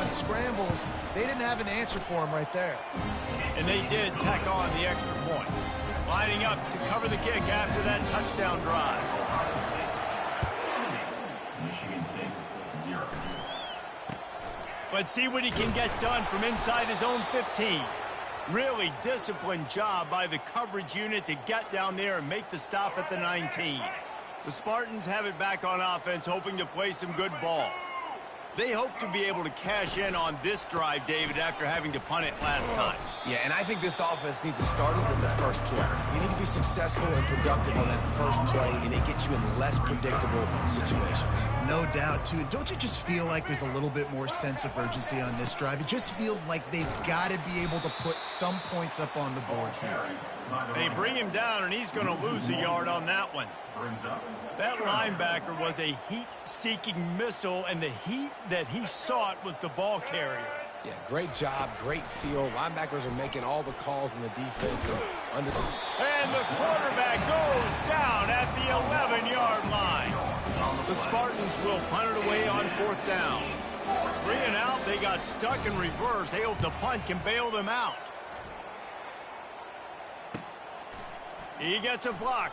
on scrambles, they didn't have an answer for him right there. And they did tack on the extra point. Lining up to cover the kick after that touchdown drive. Michigan State, 0. Let's see what he can get done from inside his own 15. Really disciplined job by the coverage unit to get down there and make the stop at the 19. The Spartans have it back on offense, hoping to play some good ball. They hope to be able to cash in on this drive, David, after having to punt it last time. Yeah, and I think this offense needs to start with the first play. You need to be successful and productive on that first play, and it gets you in less predictable situations. No doubt, too. Don't you just feel like there's a little bit more sense of urgency on this drive? It just feels like they've got to be able to put some points up on the board here. They bring him down, and he's going to lose a yard on that one. That linebacker was a heat-seeking missile, and the heat that he sought was the ball carrier. Yeah, great job, great feel. Linebackers are making all the calls in the defense. And the quarterback goes down at the 11-yard line. The Spartans will punt it away on 4th down. 3 and out, they got stuck in reverse. They hope the punt can bail them out. He gets a block.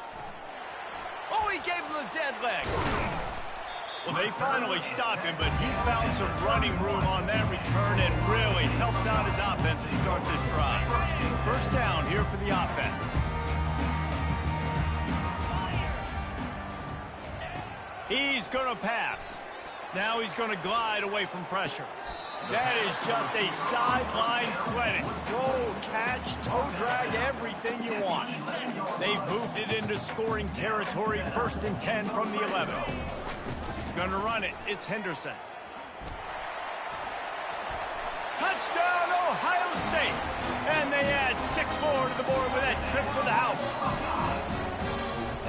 Oh, he gave him the dead leg. Well, they finally stopped him, but he found some running room on that return and really helps out his offense to start this drive. 1st down here for the offense. He's going to pass. Now he's going to glide away from pressure. That is just a sideline clinic. Throw, catch, toe drag, everything you want. They've moved it into scoring territory. 1st and 10 from the 11. Gonna run it. It's Henderson. Touchdown, Ohio State. And they add 6 more to the board with that trip to the house.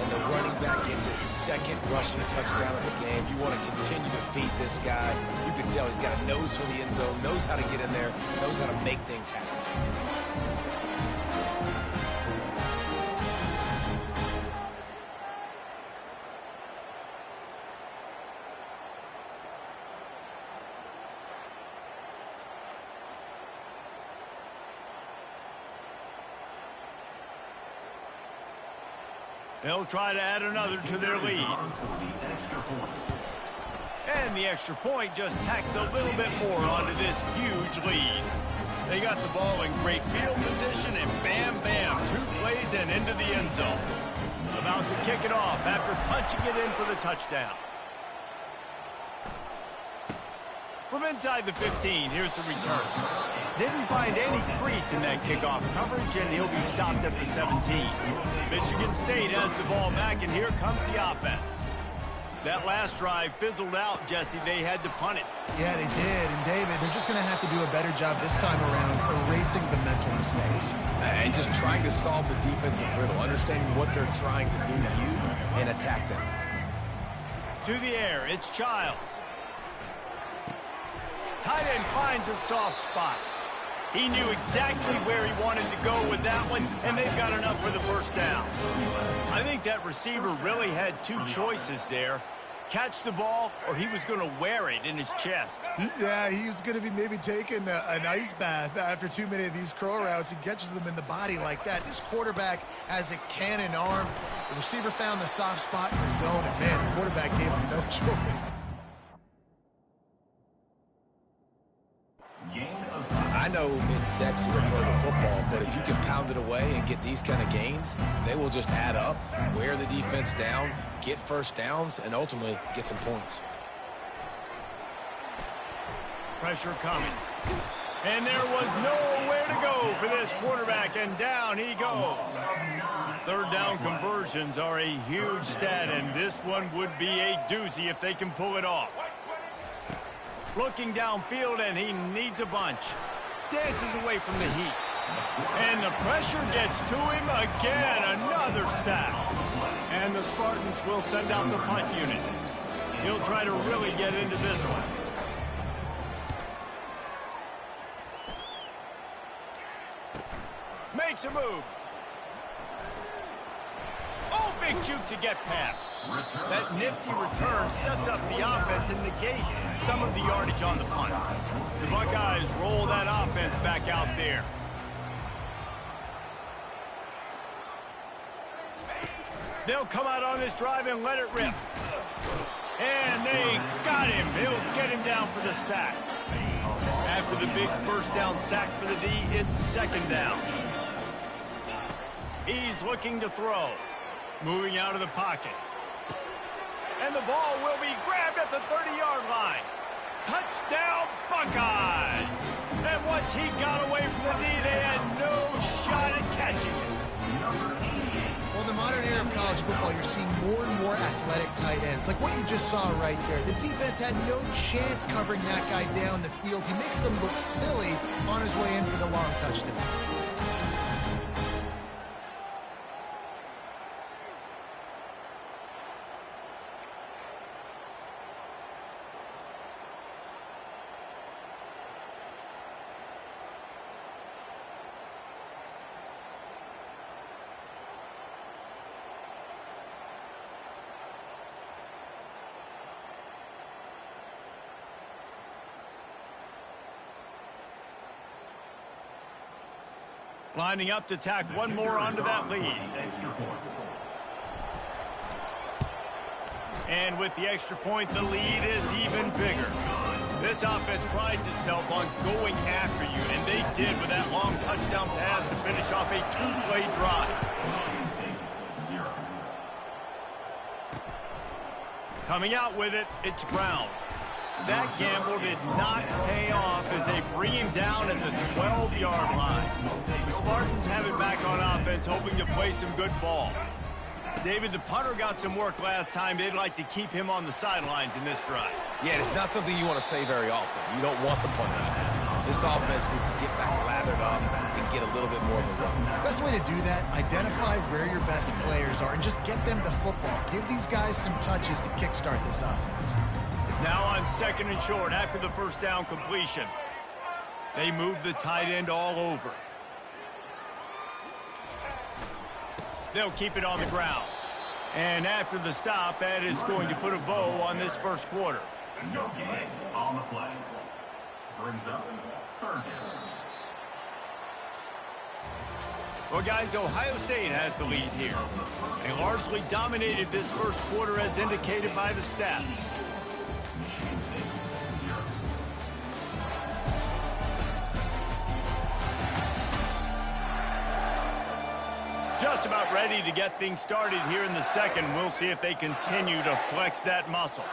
And the running back gets his 2nd rushing touchdown of the game. You want to continue to feed this guy. You can tell he's got a nose for the end zone, knows how to get in there, knows how to make things happen. They'll try to add another to their lead. And the extra point just tacks a little bit more onto this huge lead. They got the ball in great field position, and bam, bam, 2 plays and into the end zone. About to kick it off after punching it in for the touchdown. From inside the 15, here's the return. Didn't find any crease in that kickoff coverage, and he'll be stopped at the 17. Michigan State has the ball back, and here comes the offense. That last drive fizzled out, Jesse. They had to punt it. Yeah, they did. And, David, they're just going to have to do a better job this time around erasing the mental mistakes. And just trying to solve the defensive riddle, understanding what they're trying to do to you and attack them. To the air, it's Childs. Tight end finds a soft spot. He knew exactly where he wanted to go with that one, and they've got enough for the 1st down. I think that receiver really had 2 choices there. Catch the ball, or he was going to wear it in his chest. Yeah, he was going to be maybe taking an ice bath after too many of these curl routes. He catches them in the body like that. This quarterback has a cannon arm. The receiver found the soft spot in the zone, and, man, the quarterback gave him no choice. I know it's sexy to throw the football, but if you can pound it away and get these kind of gains, they will just add up, wear the defense down, get 1st downs, and ultimately get some points. Pressure coming. And there was nowhere to go for this quarterback, and down he goes. 3rd down conversions are a huge stat, and this one would be a doozy if they can pull it off. Looking downfield, and he needs a bunch. Dances away from the heat. And the pressure gets to him again. Another sack. And the Spartans will send out the punt unit. He'll try to really get into this one. Makes a move. Oh, big juke to get past. That nifty return sets up the offense and negates some of the yardage on the punt. Buckeyes roll that offense back out there. They'll come out on this drive and let it rip. And they got him. He'll get him down for the sack. After the big first down sack for the D, it's second down. He's looking to throw. Moving out of the pocket. And the ball will be grabbed at the 30-yard line. Touchdown, Buckeyes! And once he got away from the D, they had no shot at catching it. Well, in the modern era of college football, you're seeing more and more athletic tight ends, like what you just saw right there. The defense had no chance covering that guy down the field. He makes them look silly on his way in for the long touchdown. Lining up to tack one more onto that lead. And with the extra point, the lead is even bigger. This offense prides itself on going after you, and they did with that long touchdown pass to finish off a two-play drive. Coming out with it, it's Brown. That gamble did not pay off as they bring him down at the 12-yard line. The Spartans have it back on offense, hoping to play some good ball. David, the punter got some work last time. They'd like to keep him on the sidelines in this drive. Yeah, it's not something you want to say very often. You don't want the punter out there. This offense needs to get back lathered up and get a little bit more of a run. Best way to do that, identify where your best players are and just get them the football. Give these guys some touches to kickstart this offense. Now on second and short after the first down completion. They move the tight end all over. They'll keep it on the ground. And after the stop, that is going to put a bow on this first quarter. No gain on the play. Brings up third down. Well, guys, Ohio State has the lead here. They largely dominated this first quarter as indicated by the stats. Just about ready to get things started here in the second. We'll see if they continue to flex that muscle.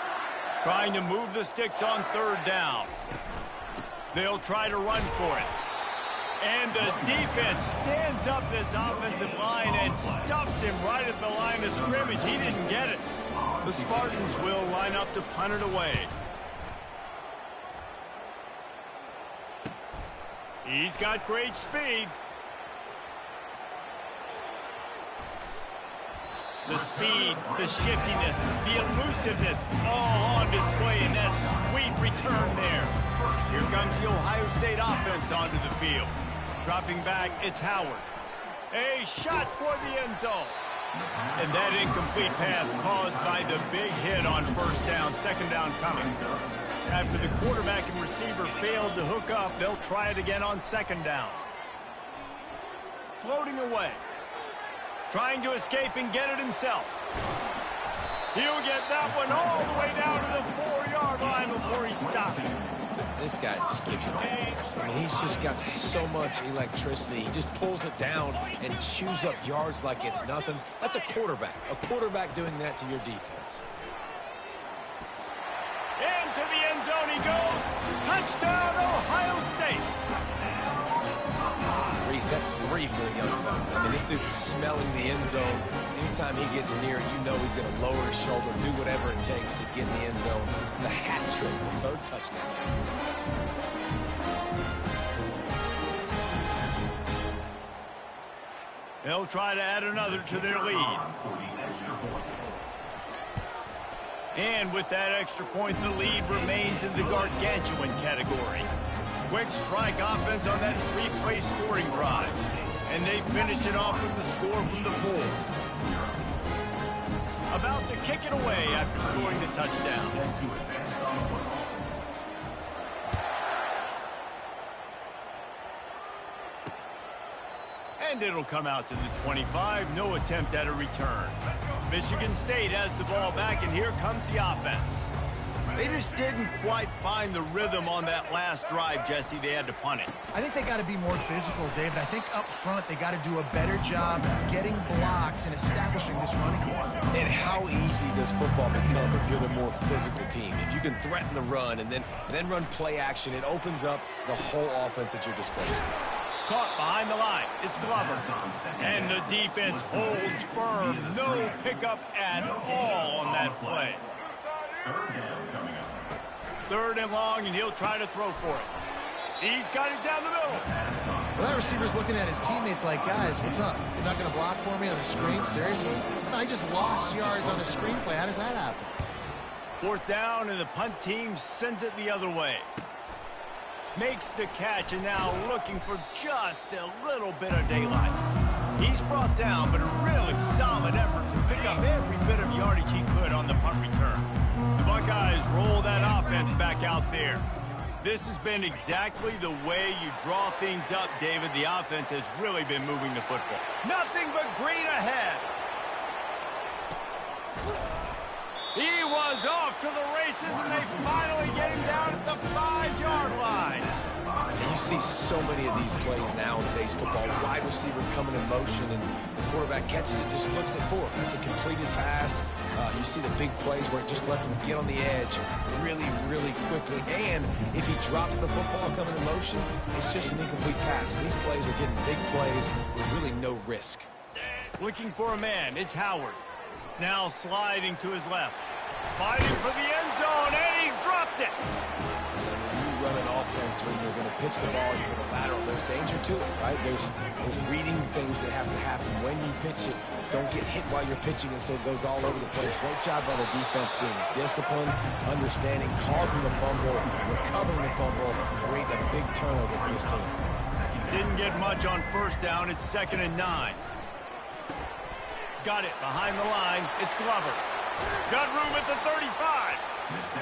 Trying to move the sticks on third down. They'll try to run for it. And the defense stands up this offensive line and stuffs him right at the line of scrimmage. He didn't get it. The Spartans will line up to punt it away. He's got great speed. The speed, the shiftiness, the elusiveness, all on display in that sweet return there. Here comes the Ohio State offense onto the field. Dropping back, it's Howard. A shot toward the end zone. And that incomplete pass caused by the big hit on first down, second down coming. After the quarterback and receiver failed to hook up, they'll try it again on second down. Floating away. Trying to escape and get it himself. He'll get that one all the way down to the 4-yard line before he stops. This guy just gives you nightmares. I mean, he's just got so much electricity. He just pulls it down and chews up yards like it's nothing. That's a quarterback. A quarterback doing that to your defense. Into the end zone he goes. Touchdown, Ohio State. Reese, that's 3 for the young fella. I mean, this dude's smelling the end zone. Anytime he gets near it, you know he's going to lower his shoulder, do whatever it takes to get in the end zone. The hat trick, the third touchdown. They'll try to add another to their lead. And with that extra point, the lead remains in the gargantuan category. Quick strike offense on that 3-play scoring drive. And they finish it off with the score from the 4. About to kick it away after scoring the touchdown. And it'll come out to the 25. No attempt at a return. Michigan State has the ball back, and here comes the offense. They just didn't quite find the rhythm on that last drive, Jesse. They had to punt it. I think they got to be more physical, David. I think up front they got to do a better job getting blocks and establishing this running game. And how easy does football become if you're the more physical team? If you can threaten the run and then run play action, it opens up the whole offense at your disposal. Caught behind the line. It's Glover. And the defense holds firm. No pickup at all on that play. Third and long, and he'll try to throw for it. He's got it down the middle. Well, that receiver's looking at his teammates like, guys, what's up? You're not going to block for me on the screen? Seriously? No, I just lost yards on a screenplay. How does that happen? Fourth down, and the punt team sends it the other way. Makes the catch, and now looking for just a little bit of daylight. He's brought down, but a really solid effort to pick up every bit of yardage he could on the punt return. The Buckeyes roll that offense back out there. This has been exactly the way you draw things up, David. The offense has really been moving the football. Nothing but green ahead. He was off to the races, and they finally get him down at the 5-yard line. And you see so many of these plays now in today's football. Wide receiver coming in motion, and the quarterback catches it, just flips it forward. That's a completed pass. You see the big plays where it just lets him get on the edge really, really quickly. And if he drops the football coming in motion, it's just an incomplete pass. And these plays are getting big plays with really no risk. Looking for a man. It's Howard. Now sliding to his left. Fighting for the end zone, and he dropped it. Run an offense when you're going to pitch the ball, you're going to lateral, there's danger to it, right? There's reading things that have to happen when you pitch it. Don't get hit while you're pitching it, so it goes all over the place. Great job by the defense being disciplined, understanding, causing the fumble, recovering the fumble, creating a big turnover for this team. Didn't get much on first down. It's 2nd and 9. Got it behind the line. It's Glover. Got room at the 35.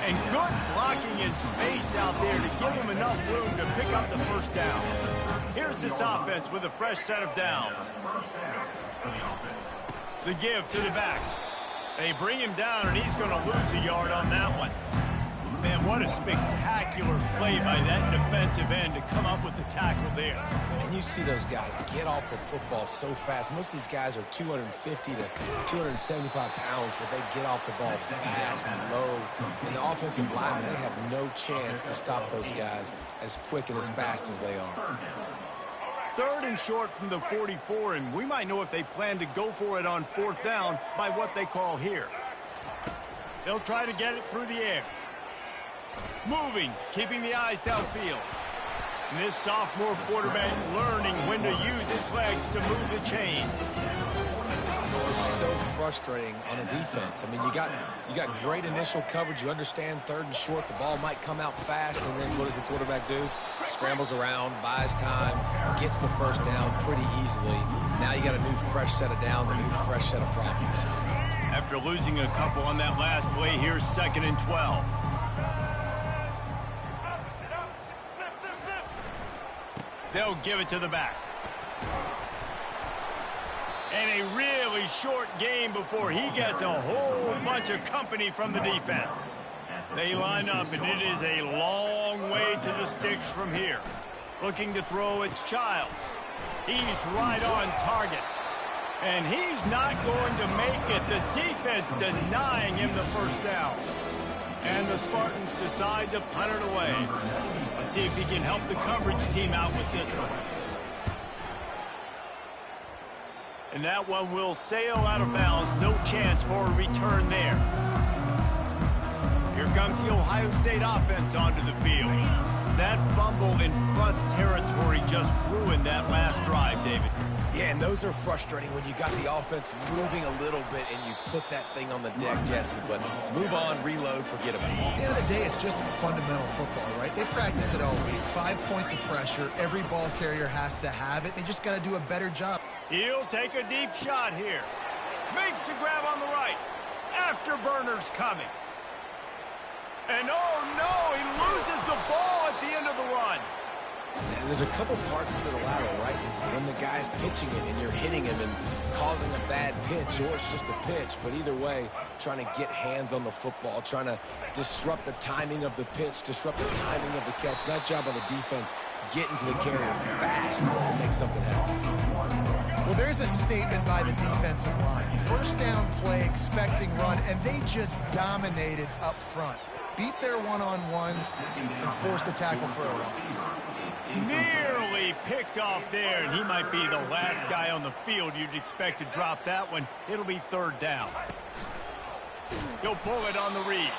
And good blocking in space out there to give him enough room to pick up the first down. Here's this offense with a fresh set of downs. The give to the back. They bring him down, and he's going to lose a yard on that one. Man, what a spectacular play by that defensive end to come up with the tackle there. And you see those guys get off the football so fast. Most of these guys are 250 to 275 pounds, but they get off the ball fast and low. And the offensive linemen, they have no chance to stop those guys as quick and as fast as they are. Third and short from the 44, and we might know if they plan to go for it on fourth down by what they call here. They'll try to get it through the air. Moving, keeping the eyes downfield. And this sophomore quarterback learning when to use his legs to move the chains. It's so frustrating on a defense. I mean, you got great initial coverage. You understand third and short. The ball might come out fast, and then what does the quarterback do? Scrambles around, buys time, gets the first down pretty easily. Now you got a new fresh set of downs, a new fresh set of problems. After losing a couple on that last play, here's 2nd and 12. They'll give it to the back. And a really short game before he gets a whole bunch of company from the defense. They line up, and it is a long way to the sticks from here. Looking to throw, it's Childs. He's right on target. And he's not going to make it. The defense denying him the first down. And the Spartans decide to punt it away. Let's see if he can help the coverage team out with this one. And that one will sail out of bounds. No chance for a return there. Here comes the Ohio State offense onto the field. That fumble in plus territory just ruined that last drive, David. Yeah, and those are frustrating when you got the offense moving a little bit and you put that thing on the deck, Jesse. But move on, reload, forget about it. At the end of the day, it's just fundamental football, right? They practice it all week. 5 points of pressure. Every ball carrier has to have it. They just got to do a better job. He'll take a deep shot here. Makes the grab on the right. Afterburner's coming. And oh no, he loses the ball at the end of the run. And There's a couple parts to the lateral, right? It's when the guy's pitching it and you're hitting him and causing a bad pitch, or it's just a pitch. But either way, trying to get hands on the football, trying to disrupt the timing of the pitch, disrupt the timing of the catch. That job by the defense, getting to the carrier fast to make something happen. Well, there's a statement by the defensive line. First down play, expecting run, and they just dominated up front. Beat their one-on-ones and forced a tackle for a loss. Nearly picked off there, and he might be the last guy on the field you'd expect to drop that one. It'll be third down. He'll pull it on the read.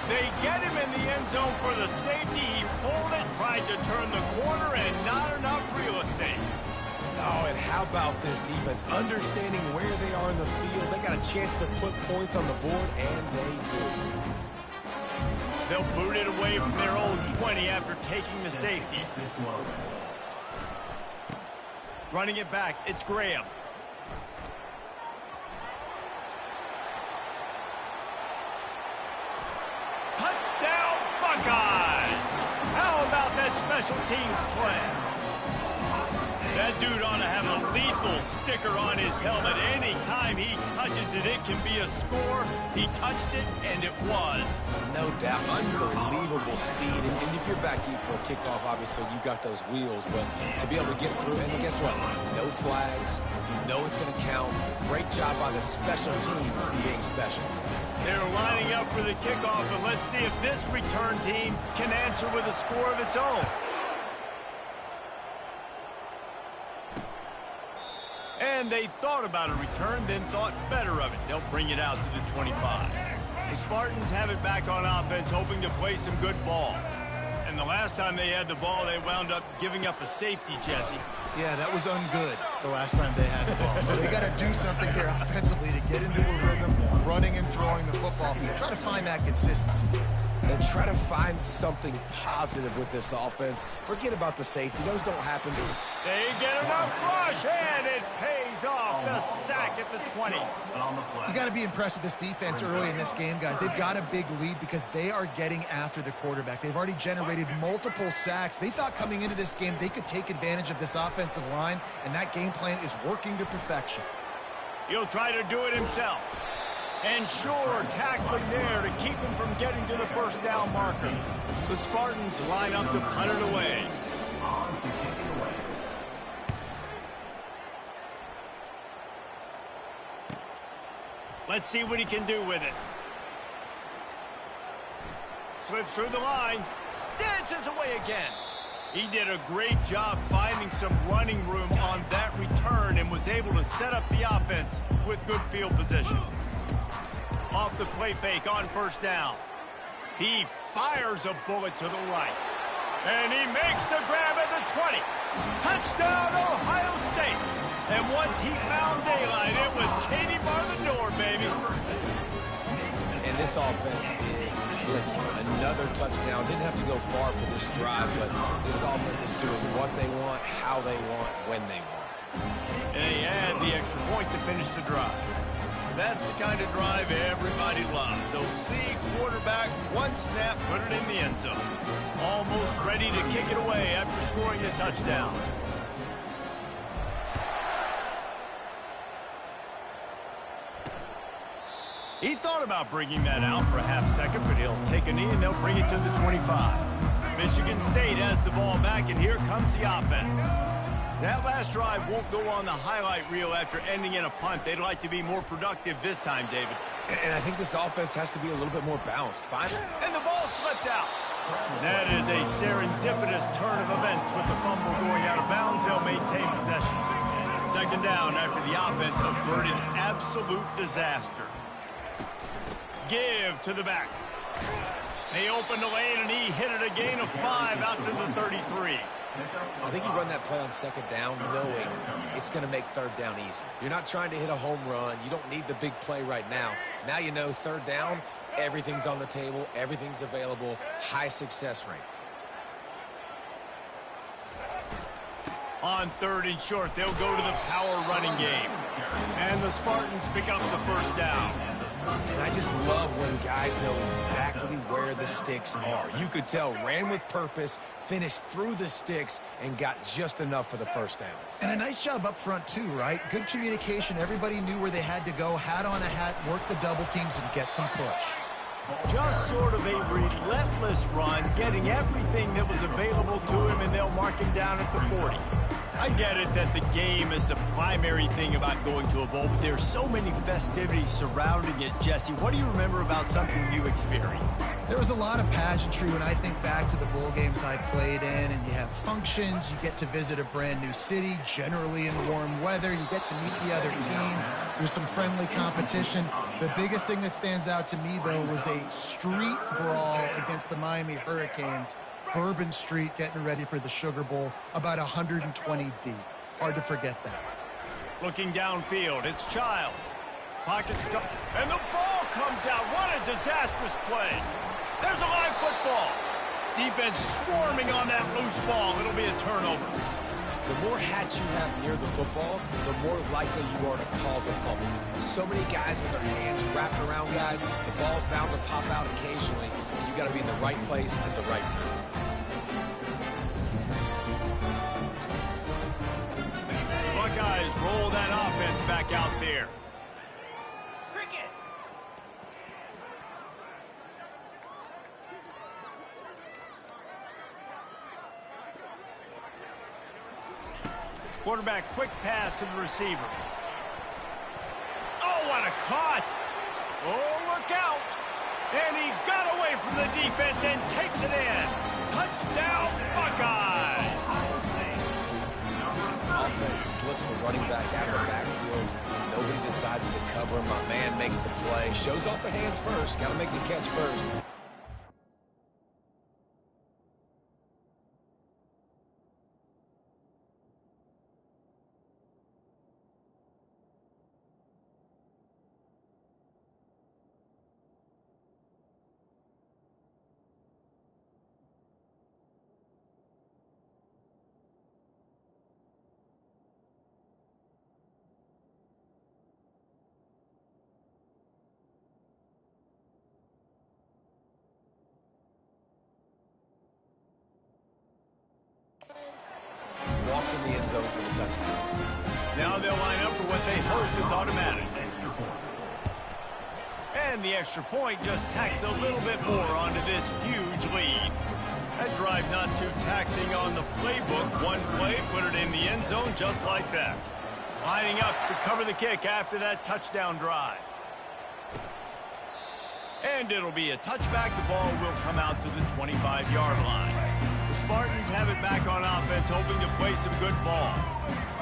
They get him in the end zone for the safety. He pulled it, tried to turn the corner, and not enough real estate. Oh, and how about this defense? Understanding where they are in the field. They got a chance to put points on the board, and they do. They'll boot it away from their own 20 after taking the safety. Running it back, it's Graham. Touchdown, Buckeyes! How about that special teams play? That dude ought to have a lethal sticker on his helmet. Anytime he touches it, it can be a score. He touched it, and it was. No doubt. Unbelievable speed. And if you're back deep for a kickoff, obviously, you've got those wheels. But to be able to get through, and guess what? No flags. You know it's going to count. Great job by the special teams being special. They're lining up for the kickoff, and let's see if this return team can answer with a score of its own. And they thought about a return, then thought better of it. They'll bring it out to the 25. The Spartans have it back on offense, hoping to play some good ball. And the last time they had the ball, they wound up giving up a safety, Jesse. Yeah, that was ungood the last time they had the ball. So they got to do something here offensively to get into a rhythm, running and throwing the football. Try to find that consistency. And try to find something positive with this offense. Forget about the safety. Those don't happen. They get enough rush, and it pays off. The sack at the 20. You got to be impressed with this defense early in this game, guys. They've got a big lead because they are getting after the quarterback. They've already generated multiple sacks. They thought coming into this game they could take advantage of this offensive line, and that game plan is working to perfection. He'll try to do it himself. And sure, tackling there to keep him from getting to the first down marker. The Spartans line up to punt it away. Let's see what he can do with it. Slips through the line. Dances away again. He did a great job finding some running room on that return and was able to set up the offense with good field position. Off the play fake on first down. He fires a bullet to the right. And he makes the grab at the 20. Touchdown, Ohio State. And once he found daylight, it was Katie bar the door, baby. And this offense is clicking. Another touchdown. Didn't have to go far for this drive, but this offense is doing what they want, how they want, when they want. And they add the extra point to finish the drive. That's the kind of drive everybody loves. OC quarterback, one snap, put it in the end zone. Almost ready to kick it away after scoring a touchdown. He thought about bringing that out for a half second, but he'll take a knee and they'll bring it to the 25. Michigan State has the ball back, and here comes the offense. That last drive won't go on the highlight reel after ending in a punt. They'd like to be more productive this time, David. And I think this offense has to be a little bit more balanced. Finally. And the ball slipped out. That is a serendipitous turn of events with the fumble going out of bounds. They'll maintain possession. Second down after the offense averted absolute disaster. Give to the back. They opened the lane, and he hit it a gain of 5 out to the 33. I think you run that play on second down knowing it's going to make third down easier. You're not trying to hit a home run. You don't need the big play right now. Now you know third down, everything's on the table, everything's available, high success rate. On third and short, they'll go to the power running game. And the Spartans pick up the first down. And I just love when guys know exactly where the sticks are. You could tell ran with purpose, finished through the sticks, and got just enough for the first down. And a nice job up front, too, right? Good communication. Everybody knew where they had to go, hat on a hat, work the double teams, and get some push. Just sort of a relentless run, getting everything that was available to him, and they'll mark him down at the 40. I get it that the game is the primary thing about going to a bowl, but there's so many festivities surrounding it. Jesse, what do you remember about something you experienced? There was a lot of pageantry when I think back to the bowl games I played in, and you have functions, you get to visit a brand new city, generally in warm weather, you get to meet the other team, there's some friendly competition. The biggest thing that stands out to me, though, was a street brawl against the Miami Hurricanes. Bourbon Street getting ready for the Sugar Bowl, about 120 deep. Hard to forget that. Looking downfield, it's Childs. Pocket stop, and the ball comes out. What a disastrous play. There's a live football. Defense swarming on that loose ball. It'll be a turnover. The more hats you have near the football, the more likely you are to cause a fumble. So many guys with their hands wrapped around guys, the ball's bound to pop out occasionally. You got to be in the right place at the right time. Buckeyes roll that offense back out there. Cricket. Quarterback quick pass to the receiver. Oh, what a cut! Oh, look out! And he got away from the defense and takes it in. Touchdown, Buckeyes! Offense slips the running back out of the backfield. Nobody decides to cover him. My man makes the play. Shows off the hands first. Got to make the catch first. Walks in the end zone for the touchdown. Now they'll line up for what they hope is automatic. And the extra point just tacks a little bit more onto this huge lead. That drive not too taxing on the playbook. One play, put it in the end zone just like that. Lining up to cover the kick after that touchdown drive. And it'll be a touchback. The ball will come out to the 25-yard line. The Spartans have it back on offense, hoping to play some good ball.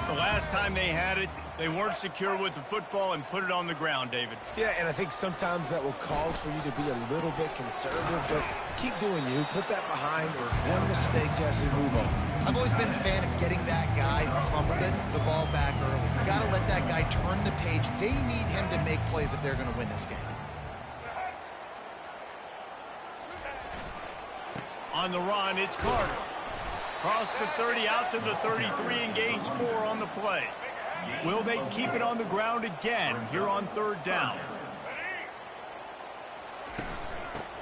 The last time they had it, they weren't secure with the football and put it on the ground, David. Yeah, and I think sometimes that will cause for you to be a little bit conservative, but keep doing you. Put that behind. It's one mistake, Jesse. Move on. I've always been a fan of getting that guy who fumbled it, the ball back early. You got to let that guy turn the page. They need him to make plays if they're going to win this game. On the run, it's Carter. Cross the 30 out to the 33 and gains 4 on the play. Will they keep it on the ground again here on third down?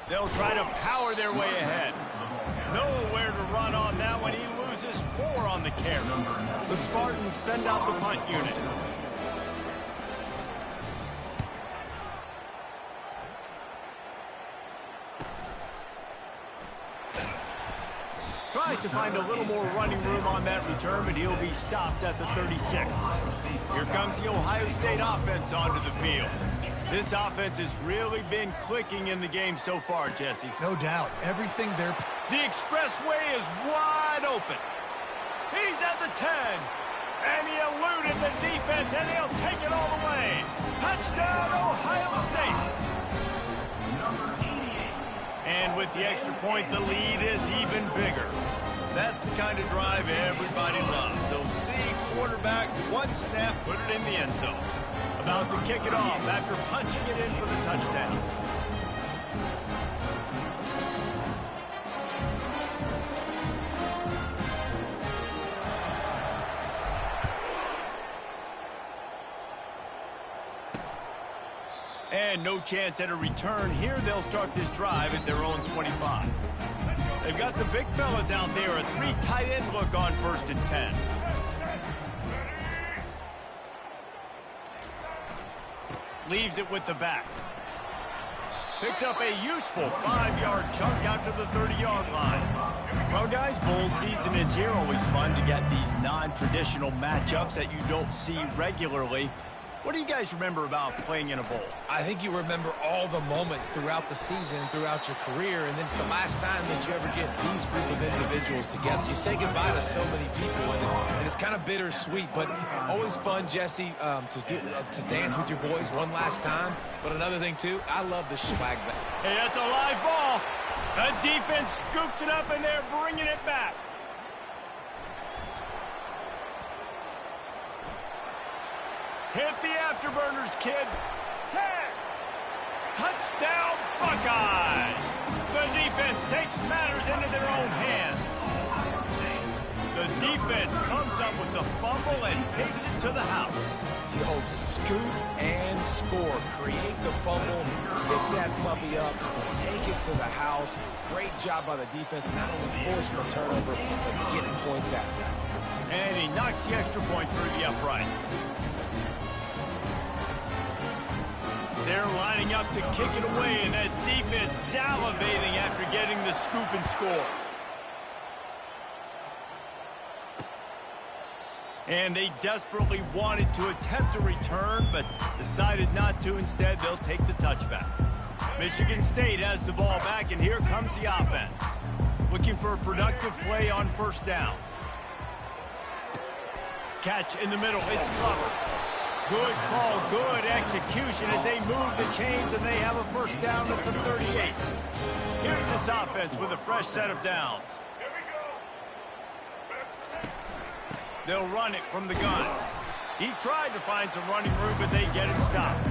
They'll try to power their way ahead. Nowhere to run on that one. He loses 4 on the carry. The Spartans send out the punt unit. Tries to find a little more running room on that return, but he'll be stopped at the 36. Here comes the Ohio State offense onto the field. This offense has really been clicking in the game so far, Jesse. No doubt. Everything they're... The expressway is wide open. He's at the 10. And he eluded the defense, and he'll take it all the way. Touchdown, Ohio State. And with the extra point, the lead is even bigger. That's the kind of drive everybody loves. So see quarterback, one snap, put it in the end zone. About to kick it off after punching it in for the touchdown. And no chance at a return here. They'll start this drive at their own 25. They've got the big fellas out there. A 3 tight end look on 1st and 10. Leaves it with the back. Picks up a useful 5-yard chunk out to the 30-yard line. Well, guys, bowl season is here. Always fun to get these non-traditional matchups that you don't see regularly. What do you guys remember about playing in a bowl? I think you remember all the moments throughout the season, throughout your career, and then it's the last time that you ever get these group of individuals together. You say goodbye to so many people, and it's kind of bittersweet, but always fun, Jesse, to dance with your boys one last time. But another thing, too, I love the swag back. Hey, that's a live ball. The defense scoops it up, and they're bringing it back. Hit the afterburners, kid. 10. Touchdown, Buckeyes. The defense takes matters into their own hands. The defense comes up with the fumble and takes it to the house. The old scoop and score. Create the fumble, pick that puppy up, take it to the house. Great job by the defense, not only forcing the turnover, but getting points out of it. And he knocks the extra point through the uprights. They're lining up to kick it away, and that defense salivating after getting the scoop and score. And they desperately wanted to attempt a return, but decided not to. Instead, they'll take the touchback. Michigan State has the ball back, and here comes the offense. Looking for a productive play on 1st down. Catch in the middle. It's Glover. Good call, good execution as they move the chains, and they have a 1st down at the 38. Here's this offense with a fresh set of downs. They'll run it from the gun. He tried to find some running room, but they get him stopped.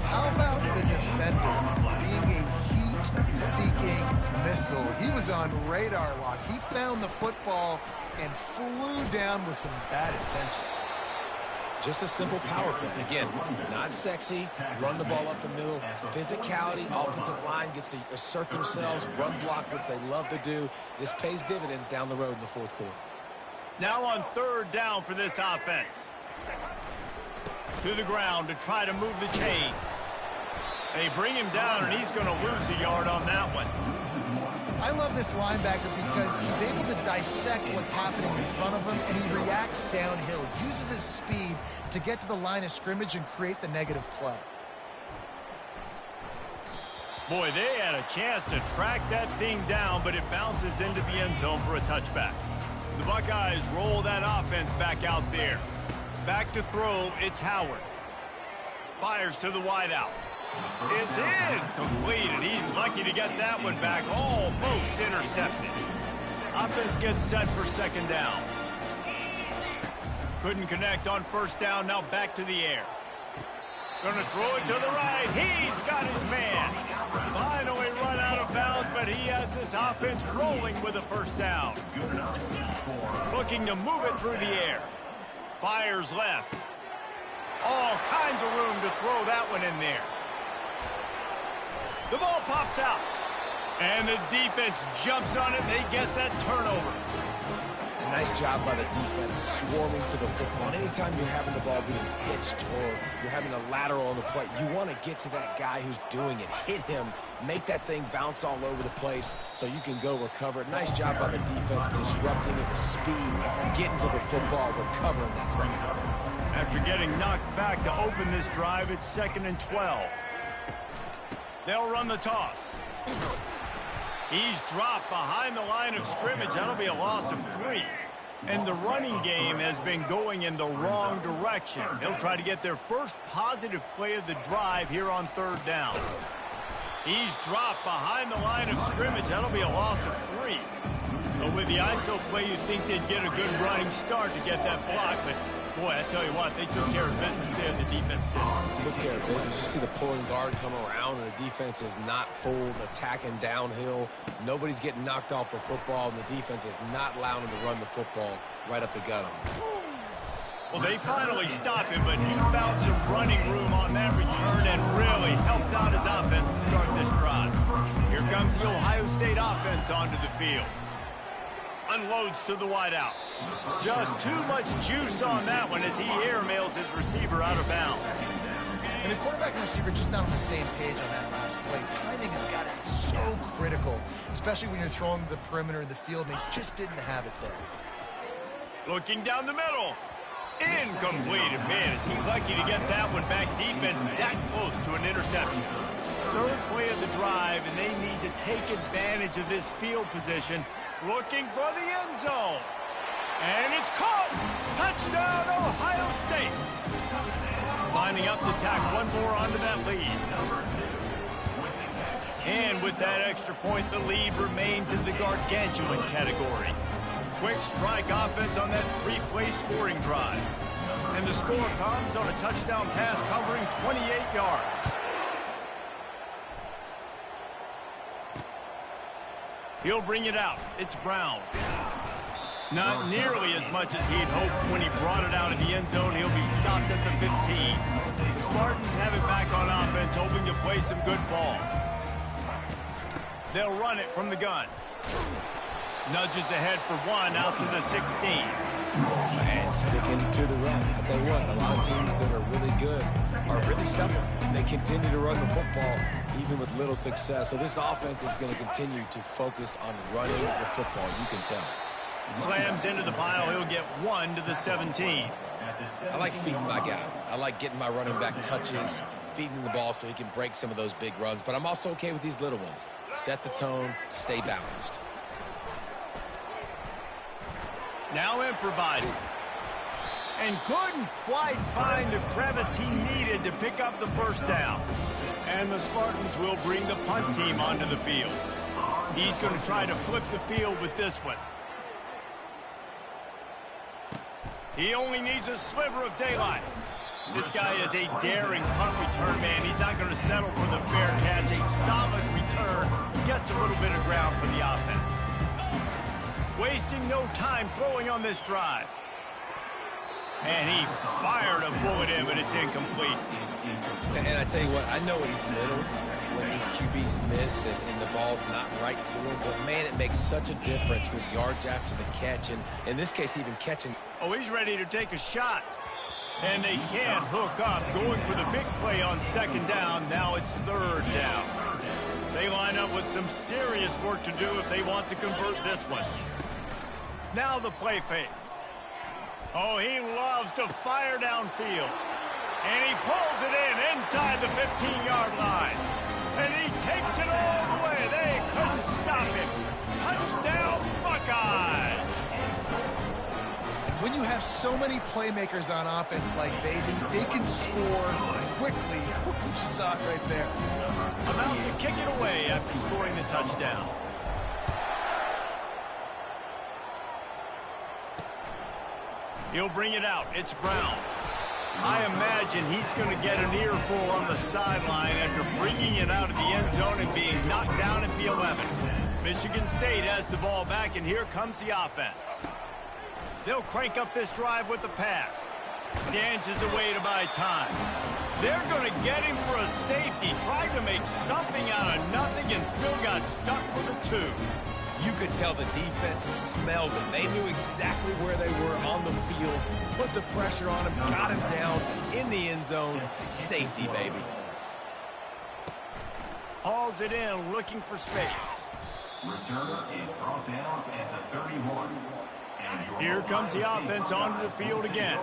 How about the defender being a heat-seeking missile? He was on radar lock. He found the football and flew down with some bad intentions. Just a simple power play. Again, not sexy, run the ball up the middle, physicality, offensive line gets to assert themselves, run block, which they love to do. This pays dividends down the road in the 4th quarter. Now on 3rd down for this offense. To the ground to try to move the chains. They bring him down, and he's going to lose a yard on that one. I love this linebacker because he's able to dissect what's happening in front of him, and he reacts downhill, uses his speed to get to the line of scrimmage and create the negative play. Boy, they had a chance to track that thing down, but it bounces into the end zone for a touchback. The Buckeyes roll that offense back out there. Back to throw, it's Howard. Fires to the wideout. It's incomplete, he's lucky to get that one back. Almost intercepted. Offense gets set for 2nd down. Couldn't connect on 1st down, now back to the air. Gonna throw it to the right. He's got his man. Finally run out of bounds, but he has this offense rolling with a 1st down. Looking to move it through the air. Fires left. All kinds of room to throw that one in there. The ball pops out. And the defense jumps on it. They get that turnover. A nice job by the defense swarming to the football. And anytime you're having the ball being pitched or you're having a lateral on the play, you want to get to that guy who's doing it. Hit him. Make that thing bounce all over the place so you can go recover it. Nice job by the defense disrupting it with speed, getting to the football, recovering that second. After getting knocked back to open this drive, it's 2nd and 12. They'll run the toss. He's dropped behind the line of scrimmage. That'll be a loss of 3. And the running game has been going in the wrong direction. They'll try to get their first positive play of the drive here on 3rd down. He's dropped behind the line of scrimmage. That'll be a loss of 3. But with the ISO play, you'd think they'd get a good running start to get that block. But, boy, I tell you what, they took care of business there. The defense did. Took care of business. You see the pulling guard come around, and the defense is not full, attacking downhill. Nobody's getting knocked off the football, and the defense is not allowing them to run the football right up the gut on them. Well, they finally stop him, but he found some running room on that return and really helps out his offense to start this drive. Here comes the Ohio State offense onto the field. Unloads to the wideout. Just too much juice on that one as he airmails his receiver out of bounds. And the quarterback and receiver just not on the same page on that last play. Timing has got to be so critical, especially when you're throwing the perimeter of the field. They just didn't have it there. Looking down the middle. Incomplete. Man, is he lucky to get that one back. Defense that close to an interception. Third play of the drive, and they need to take advantage of this field position. Looking for the end zone. And it's caught. Touchdown, Ohio State. Lining up to tack one more onto that lead. And with that extra point, the lead remains in the gargantuan category. Quick strike offense on that three-play scoring drive. And the score comes on a touchdown pass covering 28 yards. He'll bring it out. It's Brown. Not nearly as much as he'd hoped when he brought it out of the end zone. He'll be stopped at the 15. The Spartans have it back on offense, hoping to play some good ball. They'll run it from the gun. Nudges ahead for one out to the 16. And sticking to the run. I'll tell you what, a lot of teams that are really good are really stubborn, and they continue to run the football even with little success. So this offense is going to continue to focus on running the football, you can tell. Slams into the pile. He'll get one to the 17. I like feeding my guy. I like getting my running back touches, feeding him the ball so he can break some of those big runs. But I'm also okay with these little ones. Set the tone, stay balanced. Now improvising. And couldn't quite find the crevice he needed to pick up the first down. And the Spartans will bring the punt team onto the field. He's going to try to flip the field with this one. He only needs a sliver of daylight. This guy is a daring punt return man. He's not going to settle for the fair catch. A solid return gets a little bit of ground for the offense. Wasting no time throwing on this drive. And he fired a bullet in, but it's incomplete. And I tell you what, I know it's little when these QBs miss and the ball's not right to them, but man, it makes such a difference with yards after the catch, and in this case, even catching. Oh, he's ready to take a shot. And they can't hook up, going for the big play on second down. Now it's third down. They line up with some serious work to do if they want to convert this one. Now the play fake. Oh, he loves to fire downfield. And he pulls it in inside the 15-yard line. And he takes it all the way. They couldn't stop him. Touchdown, Buckeyes. When you have so many playmakers on offense like they do, they can score quickly. You just saw it right there. About to kick it away after scoring the touchdown. He'll bring it out. It's Brown. I imagine he's going to get an earful on the sideline after bringing it out of the end zone and being knocked down at the 11. Michigan State has the ball back, and here comes the offense. They'll crank up this drive with the pass. Dances away to buy time. They're going to get him for a safety. Tried to make something out of nothing and still got stuck for the 2. You could tell the defense smelled it. They knew exactly where they were on the field, put the pressure on him, got him down in the end zone. Safety, baby. Hauls it in, looking for space. Return is brought down at the 31. Here comes the offense onto the field again.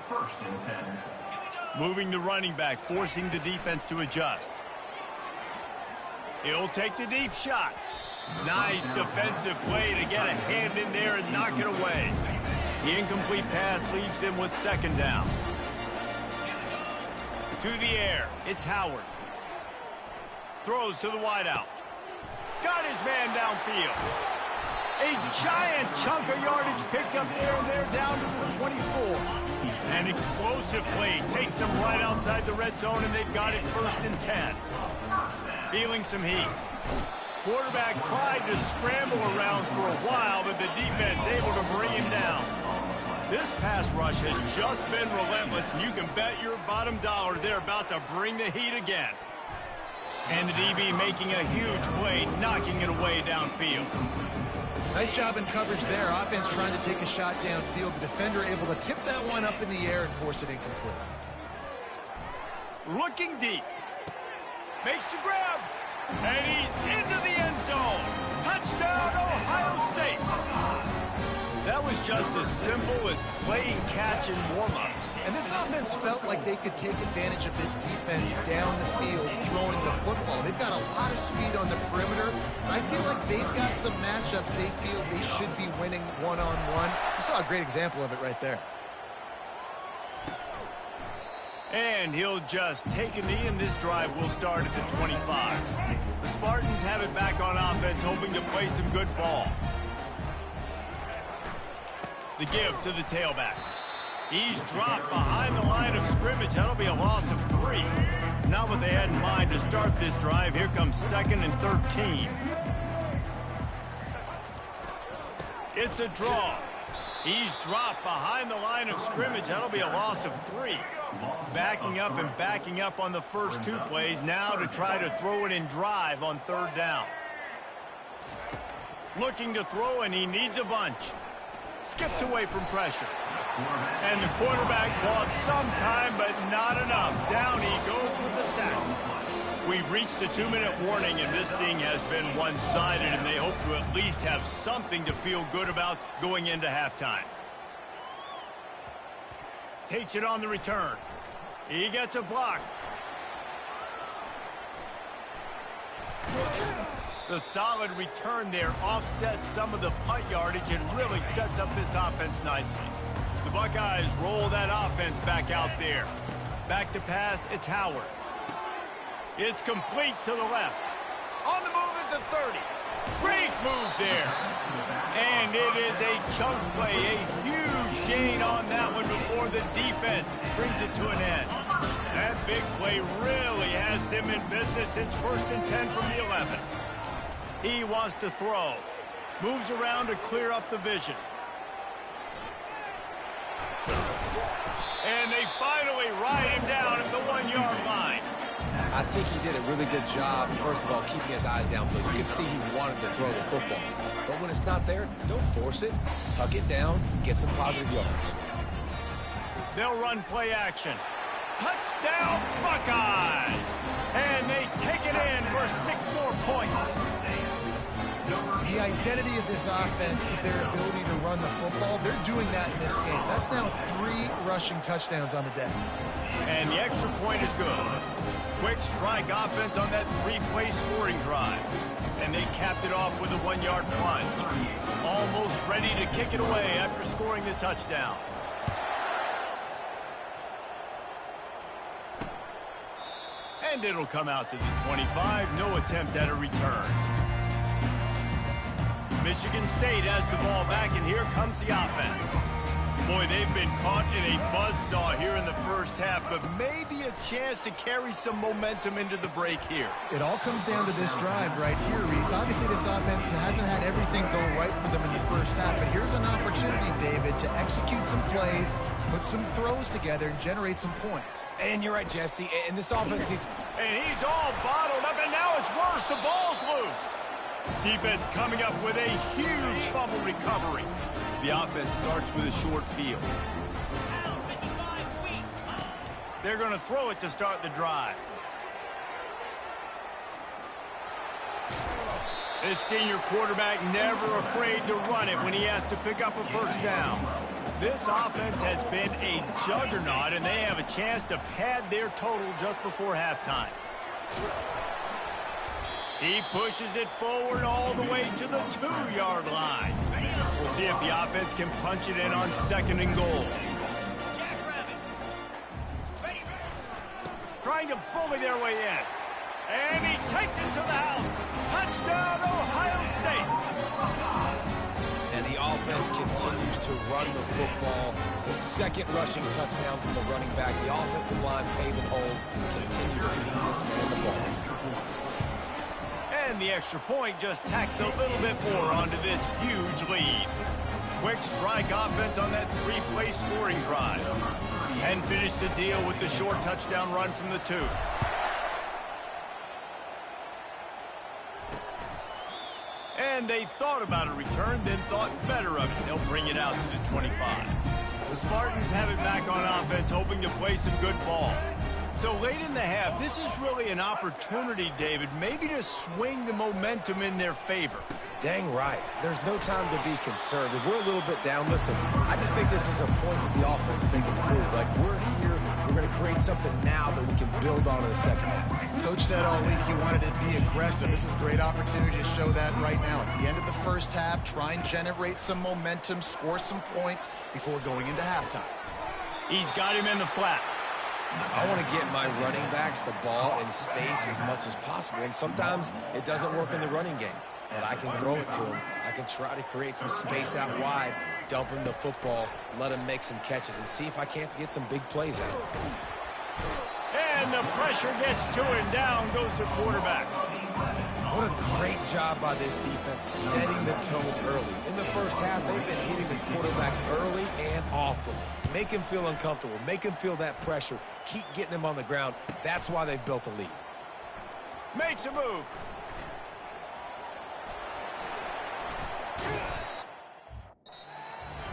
First and 10. Moving the running back, forcing the defense to adjust. He'll take the deep shot. Nice defensive play to get a hand in there and knock it away. The incomplete pass leaves him with second down. To the air, it's Howard. Throws to the wideout. Got his man downfield. A giant chunk of yardage picked up there, and they're down to the 24. An explosive play takes them right outside the red zone, and they've got it first and 10. Feeling some heat. Quarterback tried to scramble around for a while, but the defense able to bring him down. This pass rush has just been relentless, and you can bet your bottom dollar they're about to bring the heat again. And the DB making a huge play, knocking it away downfield. Nice job in coverage there. Offense trying to take a shot downfield. The defender able to tip that one up in the air and force it incomplete. Looking deep. Makes the grab. And he's into the end zone. Touchdown, Ohio State. That was just as simple as playing catch and warm-ups. And this offense felt like they could take advantage of this defense down the field throwing the football. They've got a lot of speed on the perimeter. I feel like they've got some matchups they feel they should be winning one-on-one. You saw a great example of it right there. And he'll just take a knee, and this drive will start at the 25. The Spartans have it back on offense, hoping to play some good ball. The give to the tailback. He's dropped behind the line of scrimmage. That'll be a loss of 3. Not what they had in mind to start this drive. Here comes 2nd and 13. It's a draw. He's dropped behind the line of scrimmage. That'll be a loss of 3. Backing up on the first 2 plays. Now to try to throw it in drive on 3rd down. Looking to throw, and he needs a bunch. Skips away from pressure. And the quarterback bought some time, but not enough. Down he goes with the sack. We've reached the 2-minute warning, and this thing has been one-sided, and they hope to at least have something to feel good about going into halftime. Takes it on the return. He gets a block. The solid return there offsets some of the punt yardage and really sets up this offense nicely. The Buckeyes roll that offense back out there. Back to pass, it's Howard. It's complete to the left. On the move is the 30. Great move there. And it is a chunk play, a huge gain on that one before the defense brings it to an end. That big play really has them in business. It's 1st and 10 from the 11. He wants to throw. Moves around to clear up the vision. And they finally ride him down at the 1-yard line. I think he did a really good job, first of all, keeping his eyes downfield. You can see he wanted to throw the football. But when it's not there, don't force it. Tuck it down, get some positive yards. They'll run play action. Touchdown, Buckeyes! And they take it in for 6 more points. The identity of this offense is their ability to run the football. They're doing that in this game. That's now 3 rushing touchdowns on the day. And the extra point is good. Quick strike offense on that 3-play scoring drive. And they capped it off with a 1-yard plunge. Almost ready to kick it away after scoring the touchdown. And it'll come out to the 25. No attempt at a return. Michigan State has the ball back, and here comes the offense. Boy, they've been caught in a buzzsaw here in the first half, but maybe a chance to carry some momentum into the break here. It all comes down to this drive right here, Reese. Obviously, this offense hasn't had everything go right for them in the first half, but here's an opportunity, David, to execute some plays, put some throws together, and generate some points. And you're right, Jesse, and this offense needs... And he's all bottled up, and now it's worse. The ball's loose. Defense coming up with a huge fumble recovery. The offense starts with a short field. They're going to throw it to start the drive. This senior quarterback never afraid to run it when he has to pick up a first down. This offense has been a juggernaut, and they have a chance to pad their total just before halftime. He pushes it forward all the way to the 2-yard line. We'll see if the offense can punch it in on 2nd and goal. Trying to bully their way in. And he takes it to the house. Touchdown, Ohio State. And the offense continues to run the football. The 2nd rushing touchdown from the running back. The offensive line paving holes continue to feed this man the ball. And the extra point just tacks a little bit more onto this huge lead. quick strike offense on that three-play scoring drive. And finished the deal with the short touchdown run from the 2. And they thought about a return, then thought better of it. They'll bring it out to the 25. The Spartans have it back on offense, hoping to play some good ball. So late in the half, this is really an opportunity, David, maybe to swing the momentum in their favor. Dang right. There's no time to be conservative. We're a little bit down. Listen, I just think this is a point with the offense that they can prove. Like, we're here, we're going to create something now that we can build on in the second half. Coach said all week he wanted to be aggressive. This is a great opportunity to show that right now. At the end of the first half, try and generate some momentum, score some points before going into halftime. He's got him in the flat. I want to get my running backs the ball in space as much as possible, and sometimes it doesn't work in the running game. But I can throw it to him. I can try to create some space out wide, dump him the football, let him make some catches, and see if I can't get some big plays out. And the pressure gets to him. Down goes the quarterback. What a great job by this defense setting the tone early. In the first half, they've been hitting the quarterback early and often. Make him feel uncomfortable. Make him feel that pressure. Keep getting him on the ground. That's why they've built a lead. Makes a move.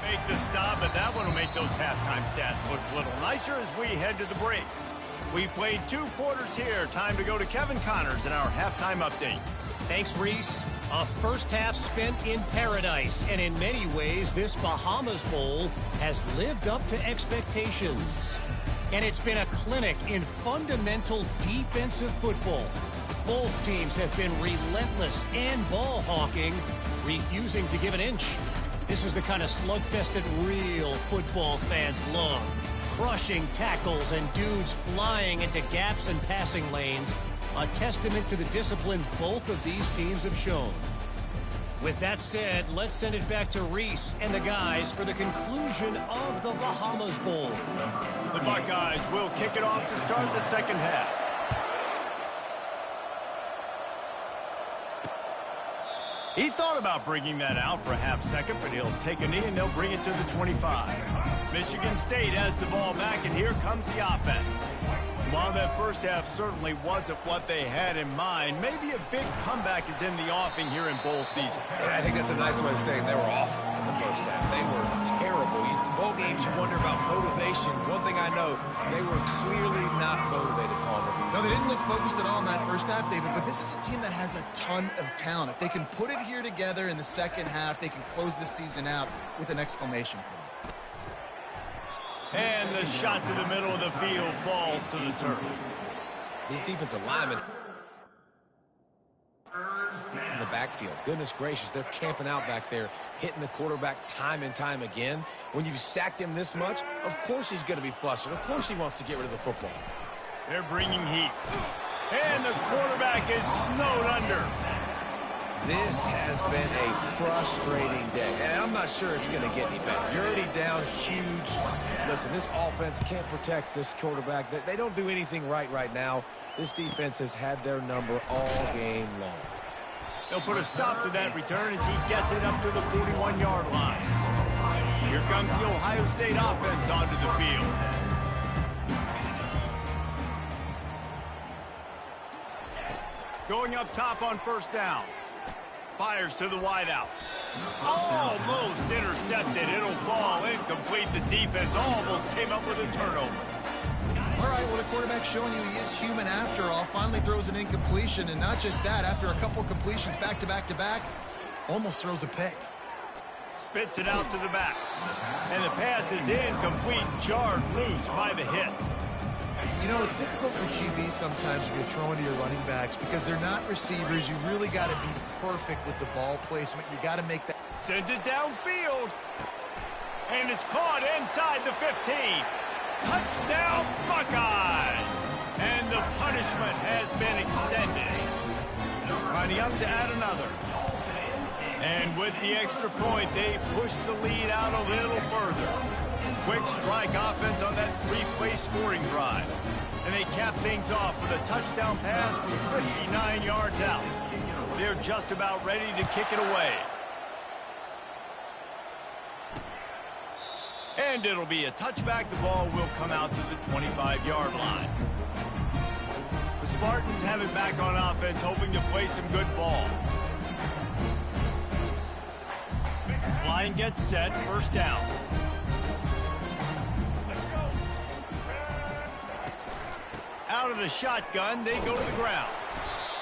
Make the stop, but that one will make those halftime stats look a little nicer as we head to the break. We played 2 quarters here. Time to go to Kevin Connors in our halftime update. Thanks, Reese. A first half spent in paradise, and in many ways, this Bahamas Bowl has lived up to expectations. And it's been a clinic in fundamental defensive football. Both teams have been relentless and ball hawking, refusing to give an inch. This is the kind of slugfest that real football fans love. Crushing tackles and dudes flying into gaps and passing lanes. A testament to the discipline both of these teams have shown. With that said, let's send it back to Reese and the guys for the conclusion of the Bahamas Bowl. The Buckeyes will kick it off to start the second half. He thought about bringing that out for a half second, but he'll take a knee and they'll bring it to the 25. Michigan State has the ball back, and here comes the offense. While that first half certainly wasn't what they had in mind, maybe a big comeback is in the offing here in bowl season. And I think that's a nice way of saying they were awful in the first half. They were terrible. Bowl games, you wonder about motivation. One thing I know, they were clearly not motivated, Palmer. No, they didn't look focused at all in that first half, David, but this is a team that has a ton of talent. If they can put it here together in the second half, they can close the season out with an exclamation point. And the shot to the middle of the field falls to the turf. These defensive linemen in the backfield. Goodness gracious, they're camping out back there, hitting the quarterback time and time again. When you've sacked him this much, of course he's going to be flustered. Of course he wants to get rid of the football. They're bringing heat. And the quarterback is snowed under. This has been a frustrating day, and I'm not sure it's going to get any better. You're already down huge. Listen, this offense can't protect this quarterback. They don't do anything right now. This defense has had their number all game long. They'll put a stop to that return as he gets it up to the 41-yard line. Here comes the Ohio State offense onto the field. Going up top on first down. Fires to the wideout. Almost intercepted. It'll fall incomplete. The defense almost came up with a turnover. All right, well, the quarterback's showing you he is human after all. Finally throws an incompletion, and not just that, after a couple completions back to back, almost throws a pick. Spits it out to the back. And the pass is incomplete, jarred loose by the hit. You know, it's difficult for QBs sometimes when you're throwing to your running backs because they're not receivers. You really got to be perfect with the ball placement. You got to make that. Sends it downfield. And it's caught inside the 15. Touchdown, Buckeyes! And the punishment has been extended. Running up to add another. And with the extra point, they push the lead out a little further. Quick strike offense on that three-play scoring drive. And they cap things off with a touchdown pass from 59 yards out. They're just about ready to kick it away. And it'll be a touchback. The ball will come out to the 25-yard line. The Spartans have it back on offense, hoping to play some good ball. Line gets set, first down. Out of the shotgun, they go to the ground.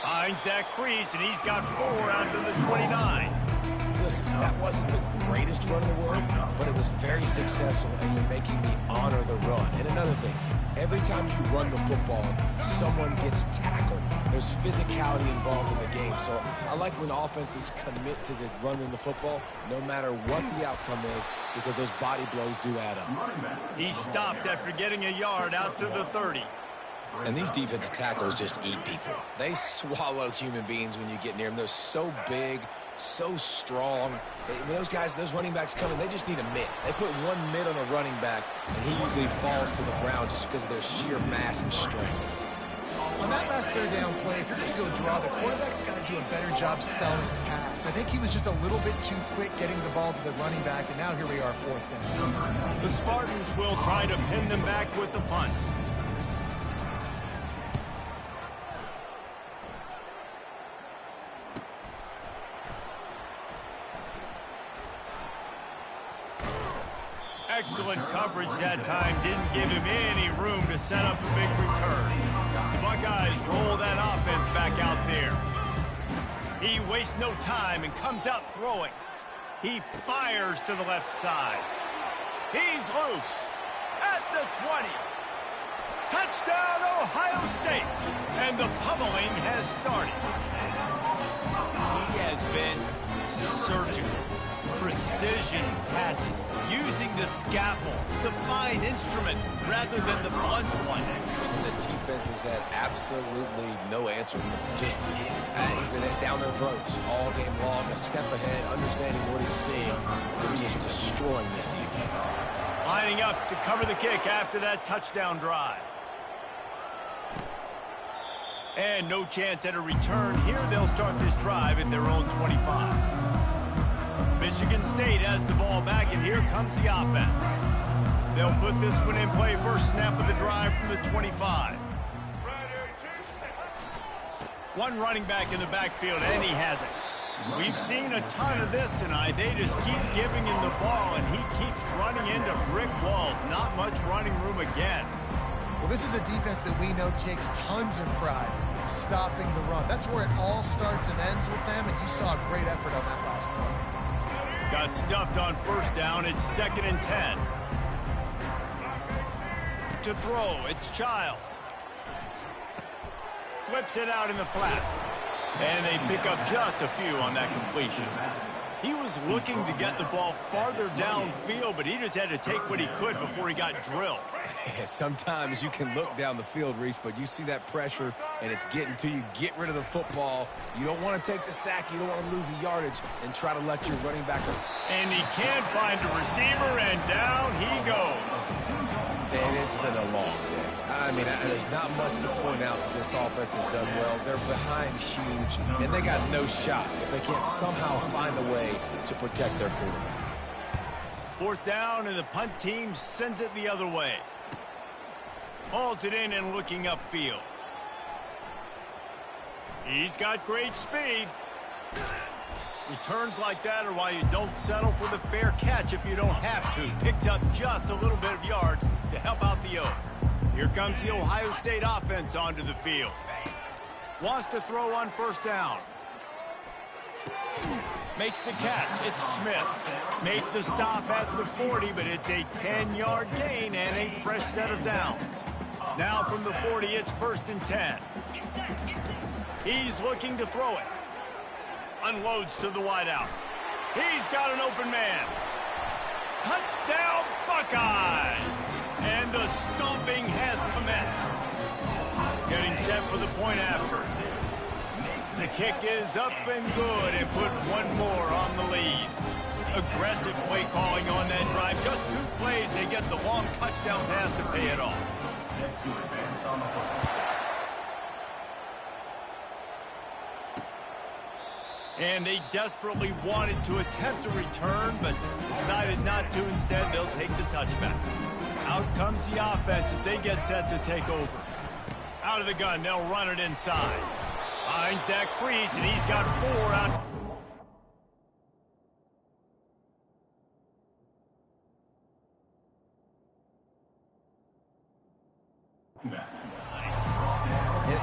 Finds that crease, and he's got 4 out to the 29. Listen, that wasn't the greatest run in the world, but it was very successful, and you're making me honor the run. And another thing, every time you run the football, someone gets tackled. There's physicality involved in the game. So I like when offenses commit to the running the football, no matter what the outcome is, because those body blows do add up. He stopped after getting a yard out to the 30. And these defensive tackles just eat people. They swallow human beings when you get near them. They're so big, so strong. When those guys, those running backs come in, they just need a mitt. They put one mitt on a running back, and he usually falls to the ground just because of their sheer mass and strength. On that last third down play, if you're going to go draw, the quarterback's got to do a better job selling the pass. I think he was just a little bit too quick getting the ball to the running back, and now here we are, fourth down. The Spartans will try to pin them back with the punt. Excellent coverage that time. Didn't give him any room to set up a big return. The Buckeyes roll that offense back out there. He wastes no time and comes out throwing. He fires to the left side. He's loose at the 20. Touchdown, Ohio State. And the pummeling has started. He has been surgical. Precision passes, using the scalpel, the fine instrument, rather than the blunt one. And the defense has had absolutely no answer for him. Just, he's been down their throats all game long, a step ahead, understanding what he's seeing, and just destroying this defense. Lining up to cover the kick after that touchdown drive. And no chance at a return here. They'll start this drive at their own 25. Michigan State has the ball back, and here comes the offense. They'll put this one in play. First snap of the drive from the 25. One running back in the backfield, and he has it. We've seen a ton of this tonight. They just keep giving him the ball, and he keeps running into brick walls. Not much running room again. Well, this is a defense that we know takes tons of pride stopping the run. That's where it all starts and ends with them, and you saw a great effort on that last play. Got stuffed on first down. It's 2nd and 10. To throw, it's Childs. Flips it out in the flat. And they pick up just a few on that completion. He was looking to get the ball farther downfield, but he just had to take what he could before he got drilled. Sometimes you can look down the field, Reese, but you see that pressure, and it's getting to you. Get rid of the football. You don't want to take the sack. You don't want to lose the yardage and try to let your running back go. And he can't find a receiver, and down he goes. And it's been a long day. I mean, there's not much to point out that this offense has done well. They're behind huge, and they got no shot if they can't somehow find a way to protect their quarterback. 4th down, and the punt team sends it the other way. Hauls it in and looking upfield. He's got great speed. Returns like that are why you don't settle for the fair catch if you don't have to. Picks up just a little bit of yards to help out the Oak. Here comes the Ohio State offense onto the field. Wants to throw on first down. Makes the catch. It's Smith. Made the stop at the 40, but it's a 10-yard gain and a fresh set of downs. Now from the 40, it's 1st and 10. He's looking to throw it. Unloads to the wideout. He's got an open man. Touchdown, Buckeyes! And the stomping has commenced. Getting set for the point after. The kick is up and good, and put one more on the lead. Aggressive play calling on that drive. Just 2 plays, they get the long touchdown pass to pay it off. And they desperately wanted to attempt a return, but decided not to. Instead, they'll take the touchback. Out comes the offense as they get set to take over. Out of the gun, they'll run it inside. Finds that crease, and he's got 4 out.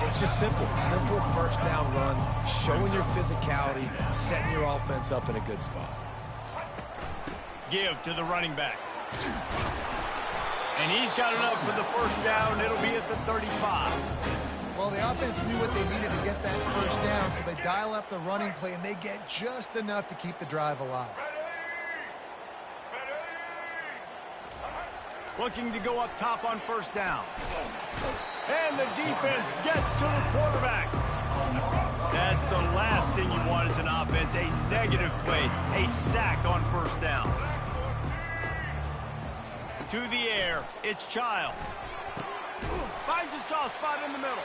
It's just simple first down run, showing your physicality, setting your offense up in a good spot. Give to the running back. And he's got enough for the first down. It'll be at the 35. Well, the offense knew what they needed to get that first down, so they dial up the running play, and they get just enough to keep the drive alive. Looking to go up top on first down. And the defense gets to the quarterback. That's the last thing you want as an offense, a negative play, a sack on first down. To the air, it's Childs. Finds a soft spot in the middle.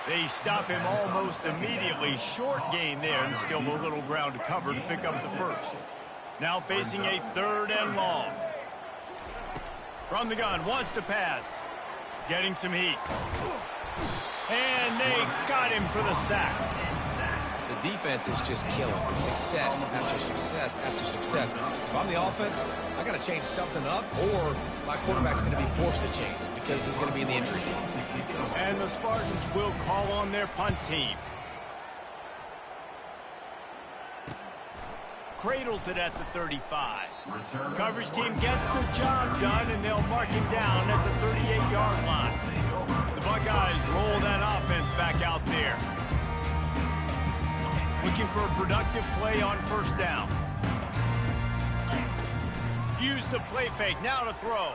They stop him almost immediately. Short gain there, and still a little ground to cover to pick up the first. Now facing a 3rd and long. From the gun, wants to pass. Getting some heat. And they got him for the sack. The defense is just killing it. Success after success after success. If I'm the offense, I got to change something up, or my quarterback's going to be forced to change because he's going to be in the injury team. And the Spartans will call on their punt team. Cradles it at the 35. Coverage team gets the job done, and they'll mark him down at the 38-yard line. The Buckeyes roll that offense back out there. Looking for a productive play on first down. Use the play fake, now to throw.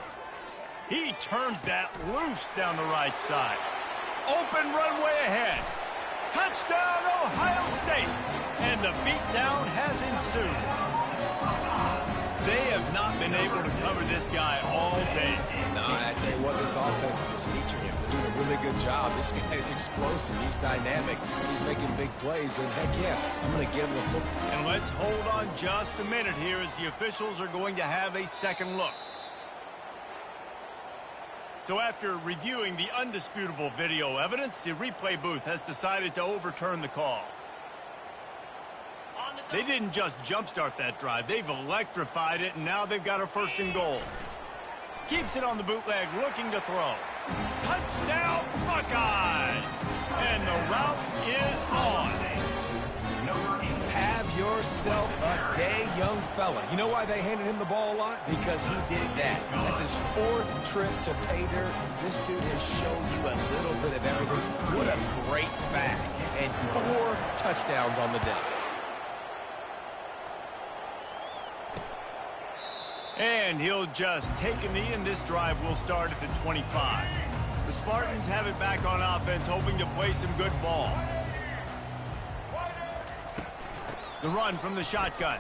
He turns that loose down the right side. Open runway ahead. Touchdown, Ohio State! And the beatdown has ensued. They have not been able to cover this guy all day. No, I tell you what, this offense is featuring him. They're doing a really good job. This guy is explosive. He's dynamic. He's making big plays. And heck yeah, I'm going to give him the football. And let's hold on just a minute here as the officials are going to have a second look. So after reviewing the undisputable video evidence, the replay booth has decided to overturn the call. They didn't just jumpstart that drive. They've electrified it, and now they've got a 1st and goal. Keeps it on the bootleg, looking to throw. Touchdown, Buckeyes! And the route is on. Have yourself a day, young fella. You know why they handed him the ball a lot? Because he did that. That's his 4th trip to pay dirt. This dude has shown you a little bit of everything. What a great back. And 4 touchdowns on the day. And he'll just take a knee, and this drive will start at the 25. The Spartans have it back on offense, hoping to play some good ball. The run from the shotgun.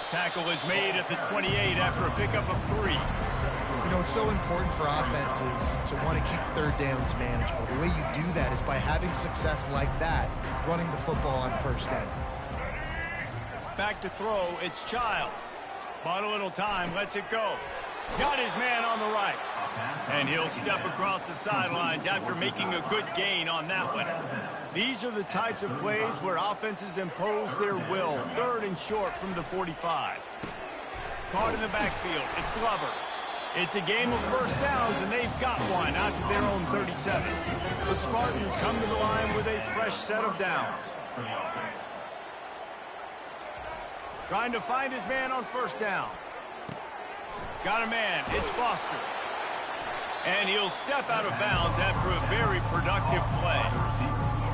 Tackle is made at the 28 after a pickup of 3. You know, it's so important for offenses to want to keep 3rd downs manageable. The way you do that is by having success like that, running the football on first down. Back to throw, it's Childs. Bought a little time, lets it go. Got his man on the right. And he'll step across the sidelines after making a good gain on that one. These are the types of plays where offenses impose their will. 3rd and short from the 45. Caught in the backfield, it's Glover. It's a game of first downs, and they've got one out to their own 37. The Spartans come to the line with a fresh set of downs. Trying to find his man on first down. Got a man. It's Foster. And he'll step out of bounds after a very productive play.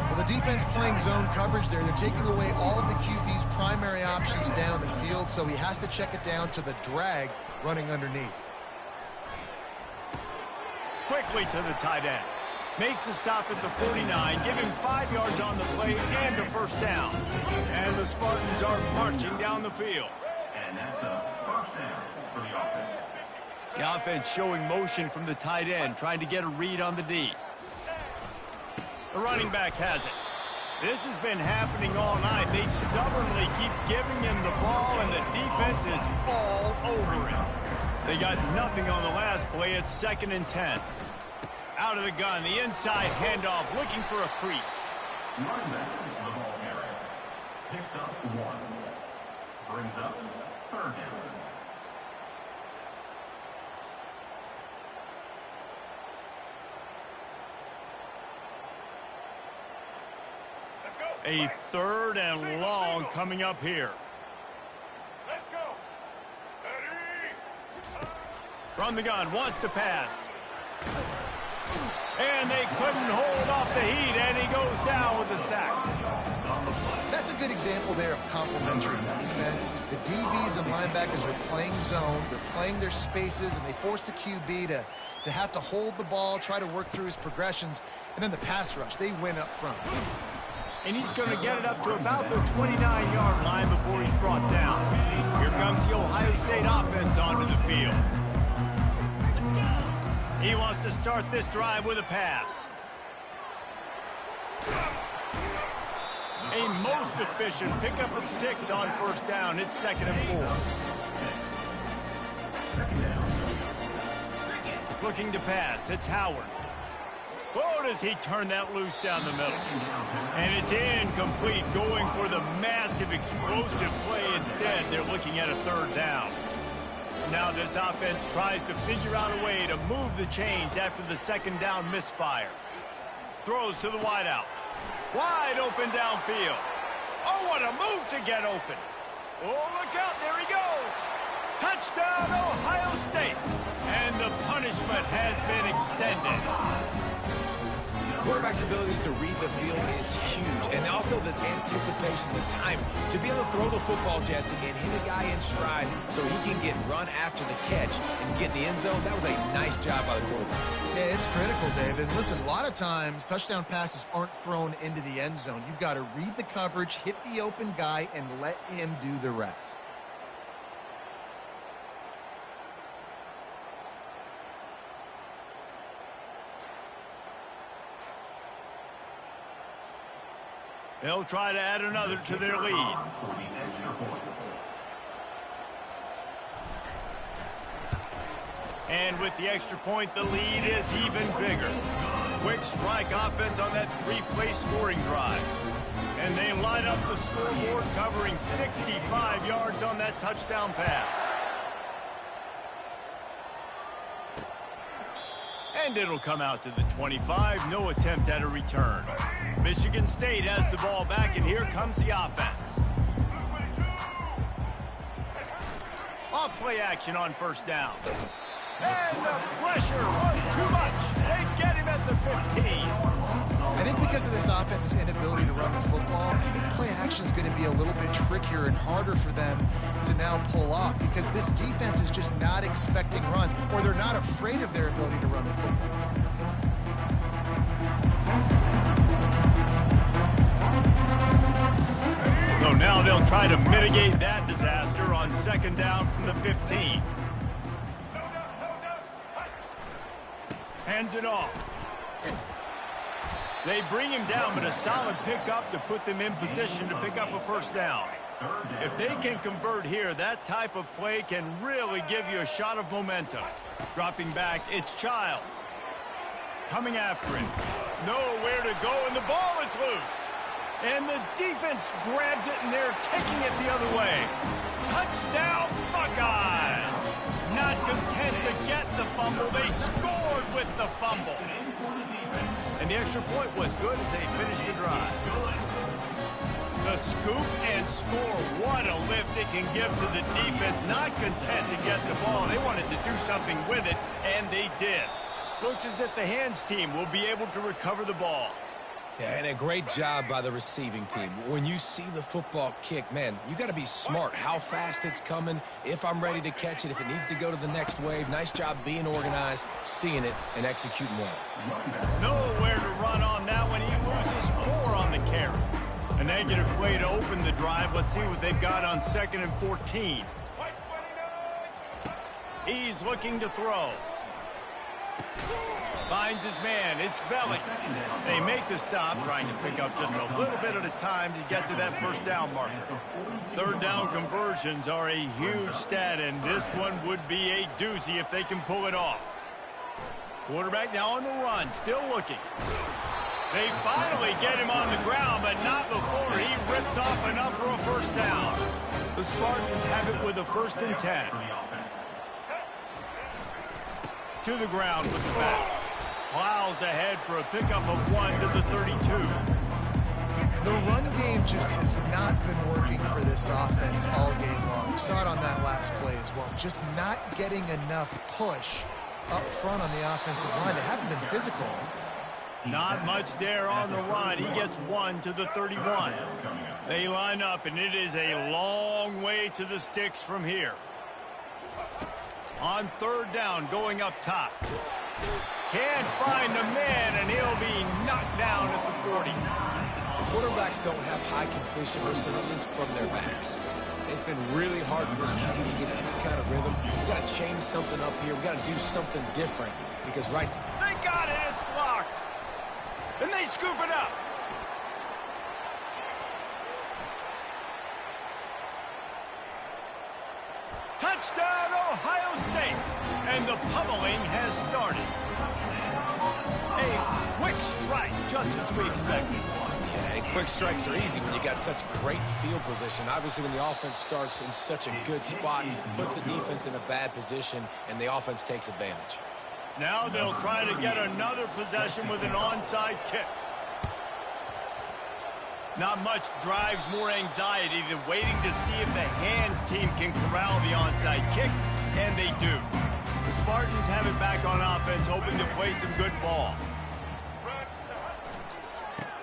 Well, the defense playing zone coverage there. They're taking away all of the QB's primary options down the field, so he has to check it down to the drag running underneath. Quickly to the tight end. Makes the stop at the 49, give him 5 yards on the play and a first down. And the Spartans are marching down the field. And that's a first down for the offense. The offense showing motion from the tight end, trying to get a read on the D. The running back has it. This has been happening all night. They stubbornly keep giving him the ball, and the defense is all over it. They got nothing on the last play. It's 2nd and 10. Out of the gun, the inside handoff, looking for a crease. Running back, the ball carrier. Picks up 1. Brings up 3rd down. A 3rd and long coming up here. Let's go. From the gun, wants to pass. And they couldn't hold off the heat, and he goes down with a sack. That's a good example there of complementary defense. The DBs and linebackers are playing zone, they're playing their spaces, and they force the QB to have to hold the ball, try to work through his progressions, and then the pass rush, they win up front. And he's going to get it up to about the 29-yard line before he's brought down. Here comes the Ohio State offense onto the field. He wants to start this drive with a pass. A most efficient pickup of 6 on 1st down. It's 2nd and 4. Looking to pass. It's Howard. Oh, does he turn that loose down the middle. And it's incomplete, going for the massive explosive play instead. They're looking at a 3rd down. Now this offense tries to figure out a way to move the chains after the 2nd down misfire. Throws to the wideout. Wide open downfield. Oh, what a move to get open. Oh, look out, there he goes. Touchdown, Ohio State. And the punishment has been extended. Quarterback's abilities to read the field is huge, and also the anticipation, the time to be able to throw the football, Jesse, and hit a guy in stride so he can get run after the catch and get in the end zone. That was a nice job by the quarterback. Yeah, it's critical, David. Listen, a lot of times touchdown passes aren't thrown into the end zone. You've got to read the coverage, hit the open guy, and let him do the rest. They'll try to add another to their lead. And with the extra point, the lead is even bigger. Quick strike offense on that 3-play scoring drive. And they line up the scoreboard, covering 65 yards on that touchdown pass. And it'll come out to the 25. No attempt at a return. Michigan State has the ball back, and here comes the offense. Off play action on 1st down. And the pressure was too much. They get him at the 15. I think because of this offense's inability to run the football, I think play action is going to be a little bit trickier and harder for them to now pull off, because this defense is just not expecting run, or they're not afraid of their ability to run the football. So now they'll try to mitigate that disaster on 2nd down from the 15. Hands it off. They bring him down, but a solid pickup to put them in position to pick up a 1st down. If they can convert here, that type of play can really give you a shot of momentum. Dropping back, it's Childs. Coming after him. Nowhere to go, and the ball is loose. And the defense grabs it, and they're taking it the other way. Touchdown, Buckeyes! Not content to get the fumble, they scored with the fumble. And the extra point was good as they finished the drive. The scoop and score. What a lift it can give to the defense. Not content to get the ball. They wanted to do something with it, and they did. Looks as if the hands team will be able to recover the ball. Yeah, and a great job by the receiving team. When you see the football kick, man, you got to be smart how fast it's coming, if I'm ready to catch it, if it needs to go to the next wave. Nice job being organized, seeing it, and executing well. Nowhere to run on that one. He loses 4 on the carry. A negative play to open the drive. Let's see what they've got on 2nd and 14. He's looking to throw. Finds his man. It's Belly. They make the stop, trying to pick up just a little bit at a time to get to that first down marker. Third down conversions are a huge stat, and this one would be a doozy if they can pull it off. Quarterback now on the run, still looking. They finally get him on the ground, but not before he rips off enough for a first down. The Spartans have it with a 1st and 10. To the ground with the back. Plows ahead for a pickup of 1 to the 32. The run game just has not been working for this offense all game long. We saw it on that last play as well. Just not getting enough push up front on the offensive line. They haven't been physical. Not much there on the run. He gets 1 to the 31. They line up, and it is a long way to the sticks from here. On 3rd down, going up top. Can't find the man, and he'll be knocked down at the 40. Quarterbacks don't have high completion percentages from their backs. It's been really hard for this QB to get any kind of rhythm. We've got to change something up here. We've got to do something different because They got it. It's blocked. And they scoop it up. Touchdown, Ohio State. And the pummeling has started. A quick strike, just as we expected. Yeah, and quick strikes are easy when you got such great field position. Obviously, when the offense starts in such a good spot, puts the defense in a bad position, and the offense takes advantage. Now they'll try to get another possession with an onside kick. Not much drives more anxiety than waiting to see if the hands team can corral the onside kick, and they do. The Spartans have it back on offense, hoping to play some good ball.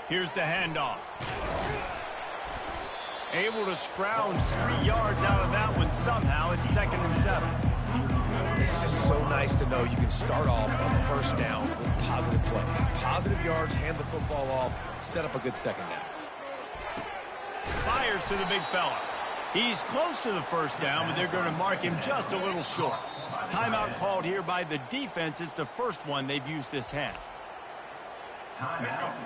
Here's the handoff. Able to scrounge 3 yards out of that one somehow. It's 2nd and 7. It's just so nice to know you can start off on 1st down with positive plays. Positive yards, hand the football off, set up a good 2nd down. Fires to the big fella. He's close to the 1st down, but they're going to mark him just a little short. Timeout called here by the defense. It's the first one they've used this half.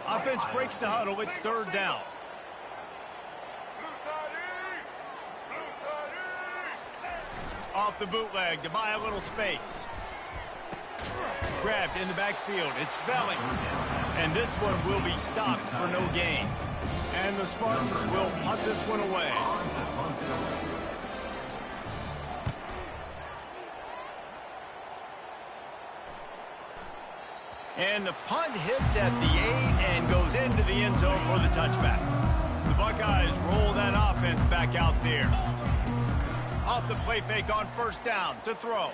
Offense breaks the huddle. It's 3rd down. Off the bootleg to buy a little space. Grabbed in the backfield. It's Belly. And this one will be stopped for no gain. And the Spartans will punt this one away. And the punt hits at the 8 and goes into the end zone for the touchback. The Buckeyes roll that offense back out there. Off the play fake on 1st down to throw.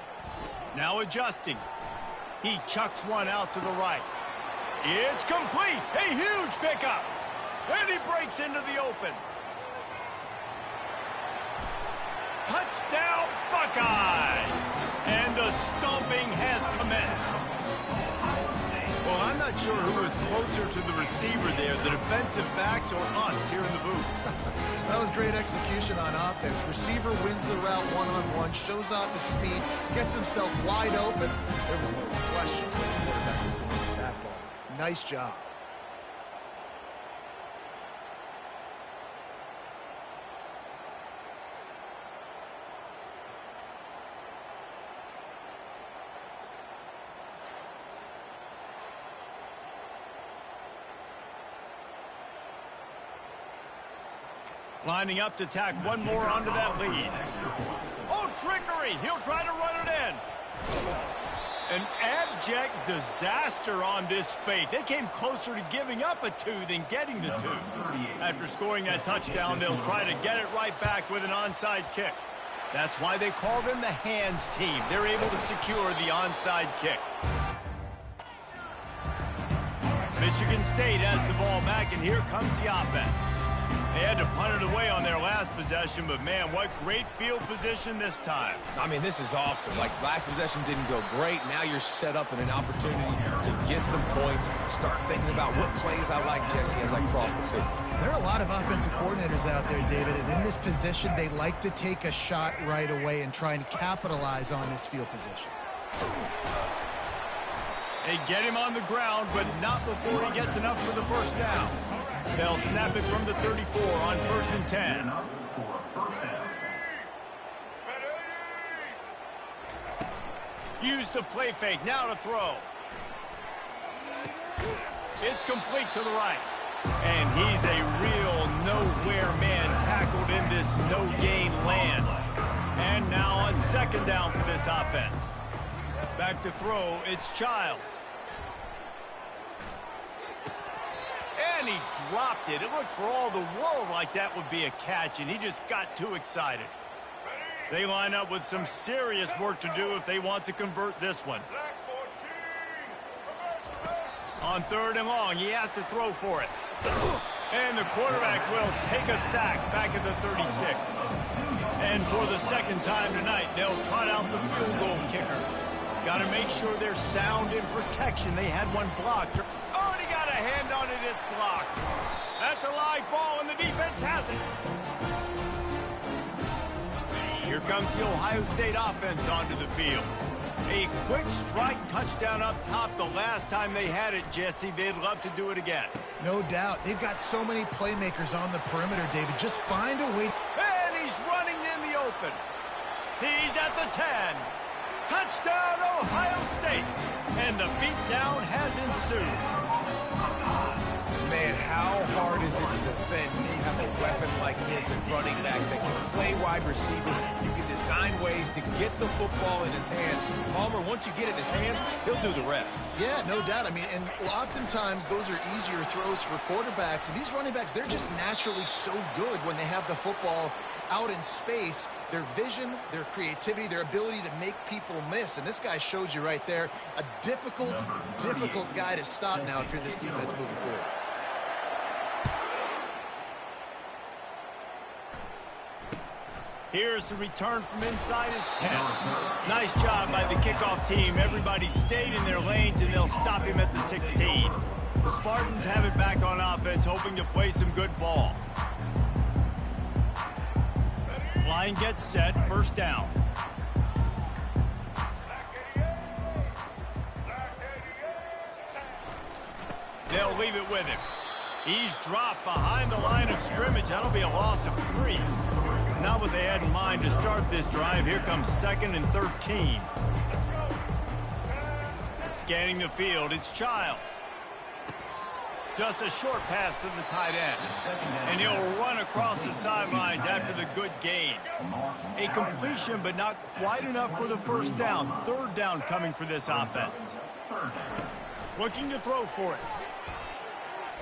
Now adjusting. He chucks one out to the right. It's complete. A huge pickup. And he breaks into the open. Touchdown, Buckeyes! And the stomping has commenced. Well, I'm not sure who was closer to the receiver there, the defensive backs or us here in the booth. That was great execution on offense. Receiver wins the route one-on-one, shows off his speed, gets himself wide open. There was no question the quarterback was going to get that ball. Nice job. Lining up to tack one more onto that lead. Oh, trickery! He'll try to run it in. An abject disaster on this fate. They came closer to giving up a 2 than getting the 2. After scoring that touchdown, they'll try to get it right back with an onside kick. That's why they call them the hands team. They're able to secure the onside kick. Michigan State has the ball back, and here comes the offense. They had to punt it away on their last possession, but man, what great field position this time. I mean, this is awesome. Like, last possession didn't go great. Now you're set up in an opportunity to get some points. Start thinking about what plays I like, Jesse, as I cross the 50. There are a lot of offensive coordinators out there, David, and in this position, they like to take a shot right away and try and capitalize on this field position. They get him on the ground, but not before he gets enough for the first down. They'll snap it from the 34 on 1st and 10. Use the play fake, now to throw. It's complete to the right. And he's a real nowhere man tackled in this no-gain land. And now on 2nd down for this offense. Back to throw, it's Childs. And he dropped it. It looked for all the world like that would be a catch, and he just got too excited. They line up with some serious work to do if they want to convert this one. On 3rd and long, he has to throw for it. And the quarterback will take a sack back at the 36. And for the 2nd time tonight, they'll trot out the field goal kicker. Got to make sure they're sound in protection. They had one blocked. Oh, and he got a hand on it. It's blocked. That's a live ball, and the defense has it. Here comes the Ohio State offense onto the field. A quick strike touchdown up top the last time they had it, Jesse. They'd love to do it again. No doubt. They've got so many playmakers on the perimeter, David. Just find a way. And he's running in the open. He's at the 10. Touchdown, Ohio State. And the beatdown has ensued. Man, how hard is it to defend when you have a weapon like this at running back that can play wide receiver? You can design ways to get the football in his hand. Palmer, once you get it in his hands, he'll do the rest. Yeah, no doubt. I mean, and oftentimes those are easier throws for quarterbacks. And these running backs, they're just naturally so good when they have the football out in space. Their vision, their creativity, their ability to make people miss. And this guy showed you right there, a difficult guy to stop now if you're this defense moving forward. Here's the return from inside his 10. Nice job by the kickoff team. Everybody stayed in their lanes, and they'll stop him at the 16. The Spartans have it back on offense, hoping to play some good ball. Line gets set, 1st down. They'll leave it with him. He's dropped behind the line of scrimmage. That'll be a loss of 3. Not what they had in mind to start this drive. Here comes 2nd and 13. Scanning the field, it's Childs. Just a short pass to the tight end. And he'll run across the sidelines after the good gain. A completion, but not quite enough for the 1st down. 3rd down coming for this offense. Looking to throw for it.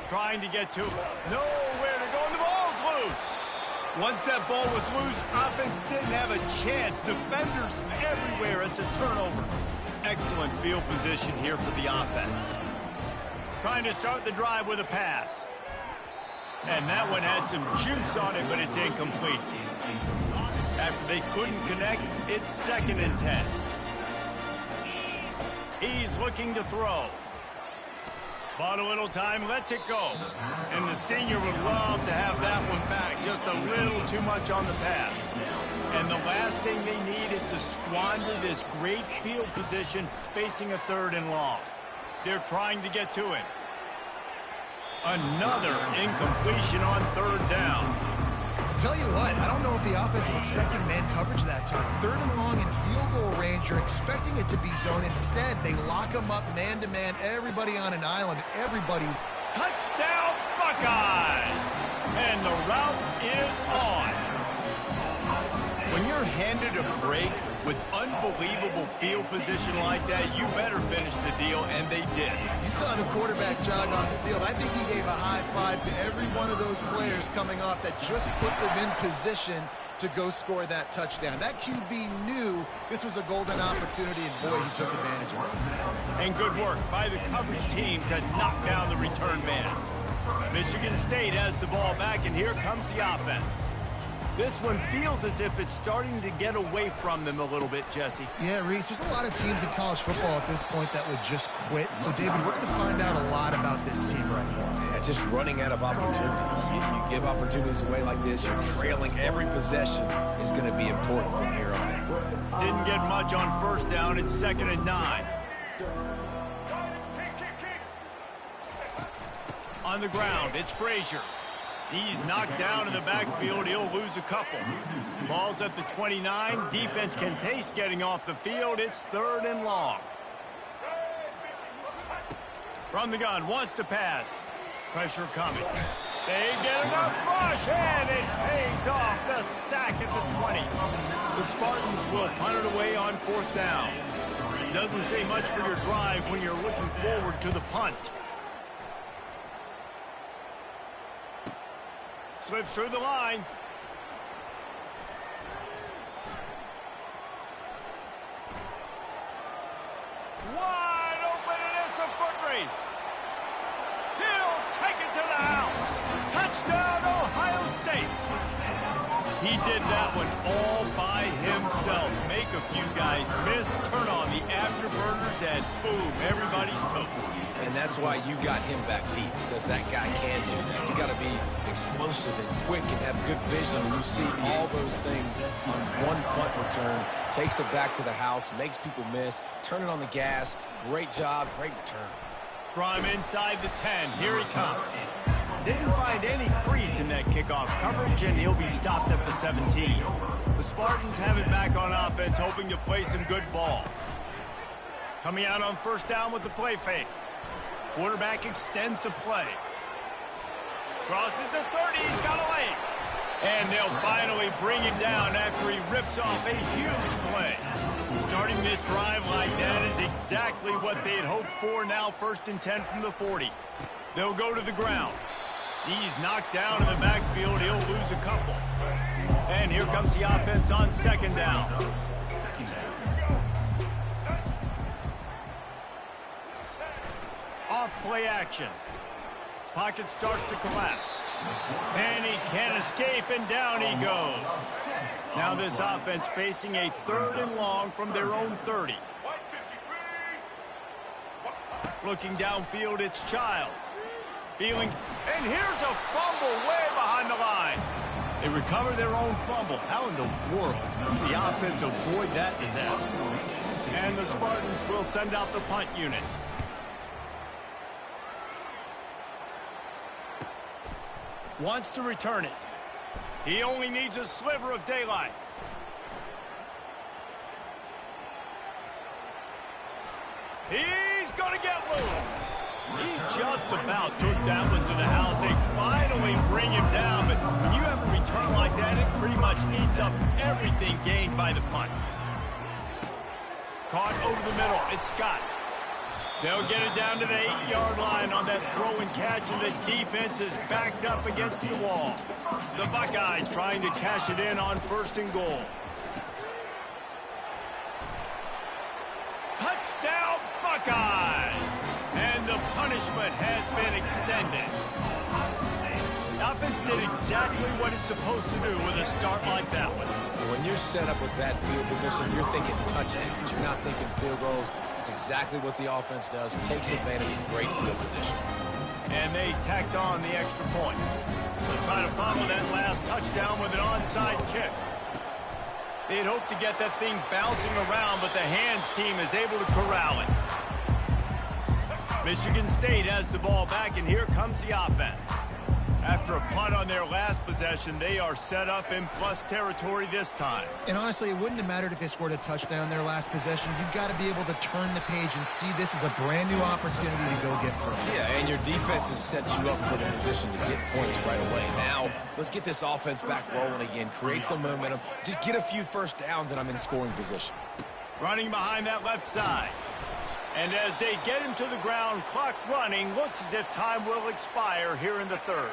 Trying to get to it. Nowhere to go, and the ball's loose. Once that ball was loose, offense didn't have a chance. Defenders everywhere. It's a turnover. Excellent field position here for the offense. Trying to start the drive with a pass. And that one had some juice on it, but it's incomplete. After they couldn't connect, it's 2nd and 10. He's looking to throw. Bought a little time, lets it go. And the senior would love to have that one back. Just a little too much on the pass. And the last thing they need is to squander this great field position facing a 3rd and long. They're trying to get to it. Another incompletion on 3rd down. Tell you what, I don't know if the offense was expecting man coverage that time. 3rd and long in field goal range, you're expecting it to be zone. Instead, they lock them up man-to-man, everybody on an island, everybody. Touchdown, Buckeyes! And the route is on. When you're handed a break with unbelievable field position like that, you better finish the deal, and they did. You saw the quarterback jog on the field. I think he gave a high five to every one of those players coming off that just put them in position to go score that touchdown. That QB knew this was a golden opportunity, and boy, he took advantage of it. And good work by the coverage team to knock down the return man. Michigan State has the ball back, and here comes the offense. This one feels as if it's starting to get away from them a little bit, Jesse. Yeah, Reese, there's a lot of teams in college football at this point that would just quit. So, David, we're going to find out a lot about this team right now. Yeah, just running out of opportunities. You give opportunities away like this, you're trailing every possession is going to be important from here on out. Didn't get much on 1st down. It's 2nd and 9. On the ground, it's Frazier. He's knocked down in the backfield. He'll lose a couple. Ball's at the 29. Defense can taste getting off the field. It's 3rd and long. From the gun, wants to pass. Pressure coming. They get enough rush, and it pays off. The sack at the 20. The Spartans will punt it away on 4th down. Doesn't say much for your drive when you're looking forward to the punt. Slips through the line. Wide open, and it's a foot race. He'll take it to the house. Touchdown, Ohio State. He did that one all by himself. Make a few guys miss, turn on the afterburners, and boom, everybody's toast. And that's why you got him back deep, because that guy can do that. You got to be explosive and quick and have good vision, and you see all those things on one punt return. Takes it back to the house, makes people miss, turn it on the gas. Great job, great return. From inside the 10, here he comes. Didn't find any crease in that kickoff coverage, and he'll be stopped at the 17. The Spartans have it back on offense, hoping to play some good ball. Coming out on 1st down with the play fake. Quarterback extends the play. Crosses the 30, he's got a lane. And they'll finally bring him down after he rips off a huge play. Starting this drive like that is exactly what they had hoped for. Now 1st and 10 from the 40. They'll go to the ground. He's knocked down in the backfield. He'll lose a couple. And here comes the offense on 2nd down. Off play action. Pocket starts to collapse. And he can't escape, and down he goes. Now this offense facing a 3rd and long from their own 30. Looking downfield, it's Childs. Feeling, and here's a fumble way behind the line. They recover their own fumble. How in the world did the offense avoid that disaster? And the Spartans will send out the punt unit. Wants to return it. He only needs a sliver of daylight. He's going to get loose. He just about took that one to the house. They finally bring him down, but when you have a return like that, it pretty much eats up everything gained by the punt. Caught over the middle. It's Scott. They'll get it down to the 8-yard line on that throw and catch, and the defense is backed up against the wall. The Buckeyes trying to cash it in on 1st and goal. Touchdown, Buckeyes! And the punishment has been extended. The offense did exactly what it's supposed to do with a start like that one. When you're set up with that field position, you're thinking touchdowns. You're not thinking field goals. That's exactly what the offense does. Takes advantage of great field position. And they tacked on the extra point. They'll try to follow that last touchdown with an onside kick. They'd hoped to get that thing bouncing around, but the hands team is able to corral it. Michigan State has the ball back, and here comes the offense. After a punt on their last possession, they are set up in plus territory this time. And honestly, it wouldn't have mattered if they scored a touchdown their last possession. You've got to be able to turn the page and see this as a brand new opportunity to go get points. Yeah, and your defense has set you up for the position to get points right away. Now, let's get this offense back rolling again, create some momentum, just get a few first downs, and I'm in scoring position. Running behind that left side. And as they get him to the ground, clock running, looks as if time will expire here in the 3rd.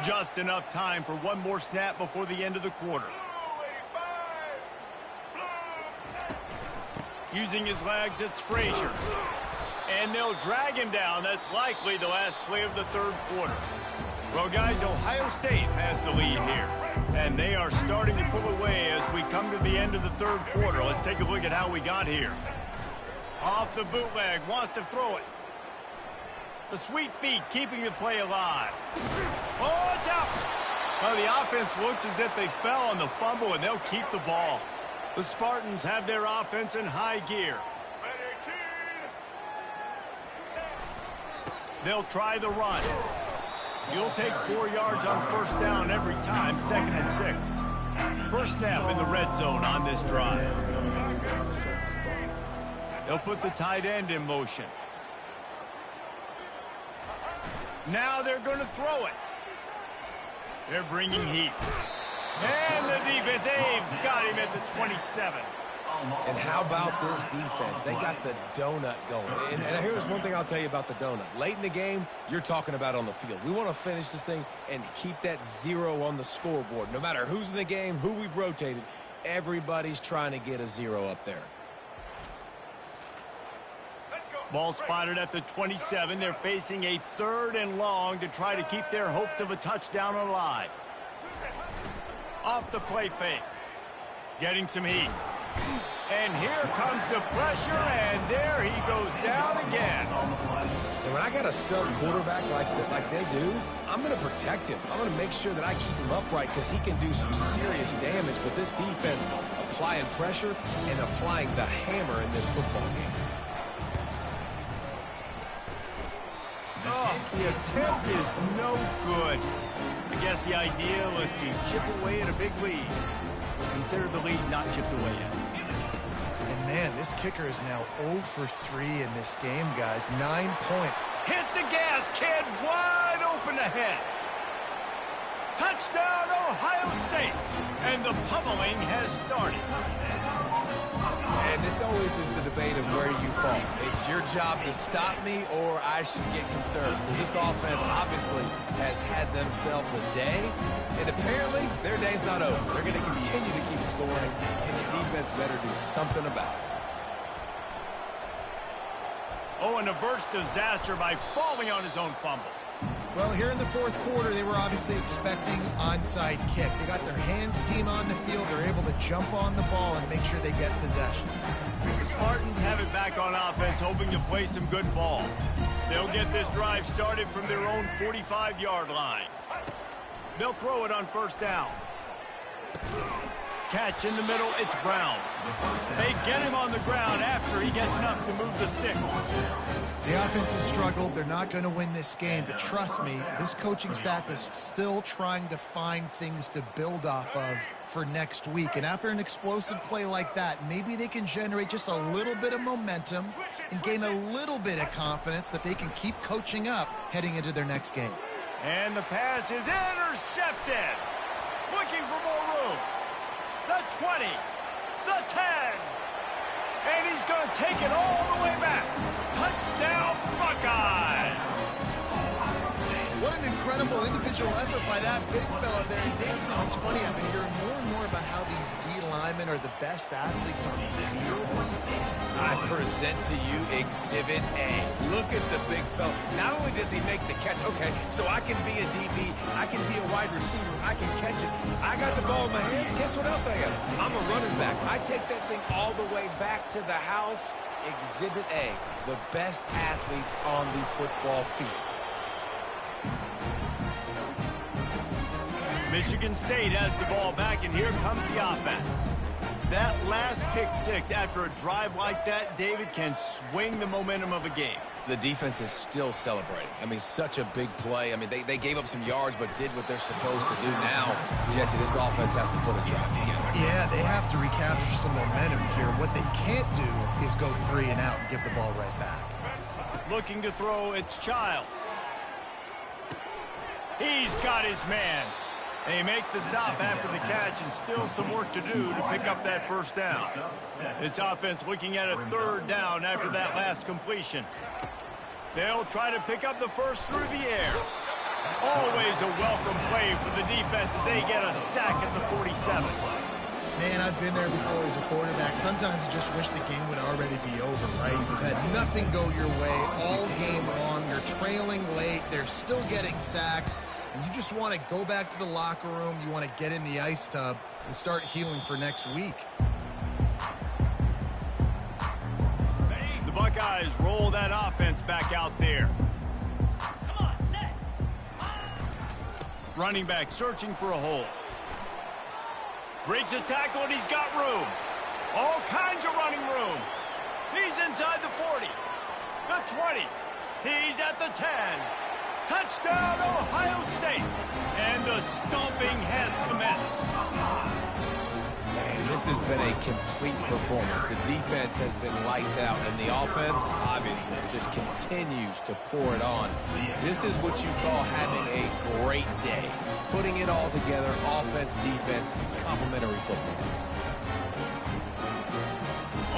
Just enough time for one more snap before the end of the quarter. Using his legs, it's Frazier. And they'll drag him down. That's likely the last play of the 3rd quarter. Well, guys, Ohio State has the lead here. And they are starting to pull away as we come to the end of the 3rd quarter. Let's take a look at how we got here. Off the bootleg, wants to throw it. The sweet feet keeping the play alive. Oh, it's out. Well, the offense looks as if they fell on the fumble, and they'll keep the ball. The Spartans have their offense in high gear. They'll try the run. You'll take 4 yards on first down every time, 2nd and 6. First snap in the red zone on this drive. They'll put the tight end in motion. Now they're going to throw it. They're bringing heat. And the defense, they've got him at the 27. And how about this defense? They got the donut going. And here's one thing I'll tell you about the donut. Late in the game, you're talking about on the field. We want to finish this thing and keep that 0 on the scoreboard. No matter who's in the game, who we've rotated, everybody's trying to get a 0 up there. Ball spotted at the 27. They're facing a 3rd and long to try to keep their hopes of a touchdown alive. Off the play fake. Getting some heat. And here comes the pressure, and there he goes down again. And when I got a stud quarterback like they do, I'm going to protect him. I'm going to make sure that I keep him upright because he can do some serious damage. But this defense applying pressure and applying the hammer in this football game. Oh, the attempt is no good. I guess the idea was to chip away at a big lead. Consider the lead not chipped away yet. And man, this kicker is now 0 for 3 in this game, guys. 9 points. Hit the gas, kid. Wide open ahead. Touchdown, Ohio State. And the pummeling has started. And this always is the debate of where you fall. It's your job to stop me or I should get concerned. Because this offense obviously has had themselves a day. And apparently, their day's not over. They're going to continue to keep scoring. And the defense better do something about it. Oh, and averts disaster by falling on his own fumble. Well, here in the 4th quarter, they were obviously expecting onside kick. They got their hands team on the field. They're able to jump on the ball and make sure they get possession. The Spartans have it back on offense, hoping to play some good ball. They'll get this drive started from their own 45-yard line. They'll throw it on first down. Catch in the middle, it's Brown. They get him on the ground after he gets enough to move the sticks. The offense has struggled. They're not going to win this game, but trust me, this coaching staff is still trying to find things to build off of for next week. And after an explosive play like that, maybe they can generate just a little bit of momentum and gain a little bit of confidence that they can keep coaching up heading into their next game. And the pass is intercepted. Looking for more room. The 20, the 10. And he's going to take it all the way back. Touchdown, Buckeyes. What an incredible individual effort by that big fella there. And Dave, you know, it's funny, I've been hearing more and more about how these D linemen are the best athletes on the field. I present to you Exhibit A. Look at the big fella. Not only does he make the catch, okay, so I can be a DB, I can be a wide receiver, I can catch it. I got the ball in my hands. Guess what else I am? I'm a running back. I take that thing all the way back to the house. Exhibit A, the best athletes on the football field. Michigan State has the ball back, and here comes the offense. That last pick six after a drive like that, David, can swing the momentum of a game. The defense is still celebrating. I mean, such a big play. I mean, they gave up some yards but did what they're supposed to do. Now, Jesse, this offense has to put a drive together. Yeah, they have to recapture some momentum here. What they can't do is go 3 and out and give the ball right back. Looking to throw, it's Childs. He's got his man. They make the stop after the catch, and still some work to do to pick up that first down. This offense looking at a 3rd down after that last completion. They'll try to pick up the first through the air. Always a welcome play for the defense as they get a sack at the 47. Man, I've been there before as a quarterback. Sometimes you just wish the game would already be over, right? You've had nothing go your way all game long. You're trailing late. They're still getting sacks. And you just want to go back to the locker room. You want to get in the ice tub and start healing for next week. The Buckeyes roll that offense back out there. Running back searching for a hole. Breaks a tackle, and he's got room. All kinds of running room. He's inside the 40. The 20. He's at the 10. Touchdown, Ohio State. And the stomping has commenced. Man, this has been a complete performance. The defense has been lights out, and the offense, obviously, just continues to pour it on. This is what you call having a great day. Putting it all together, offense, defense, complementary football.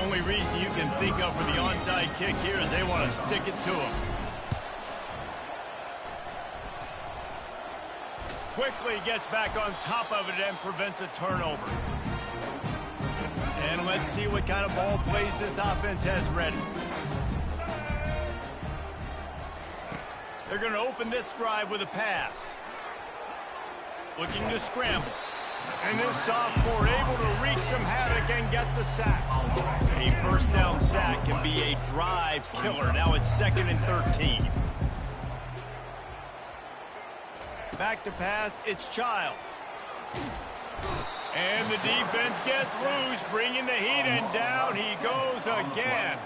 Only reason you can think of for the onside kick here is they want to stick it to him. Quickly gets back on top of it and prevents a turnover. And let's see what kind of ball plays this offense has ready. They're going to open this drive with a pass. Looking to scramble. And this sophomore able to wreak some havoc and get the sack. A first down sack can be a drive killer. Now it's 2nd and 13. Back to pass, it's Childs. And the defense gets loose, bringing the heat, and down he goes again.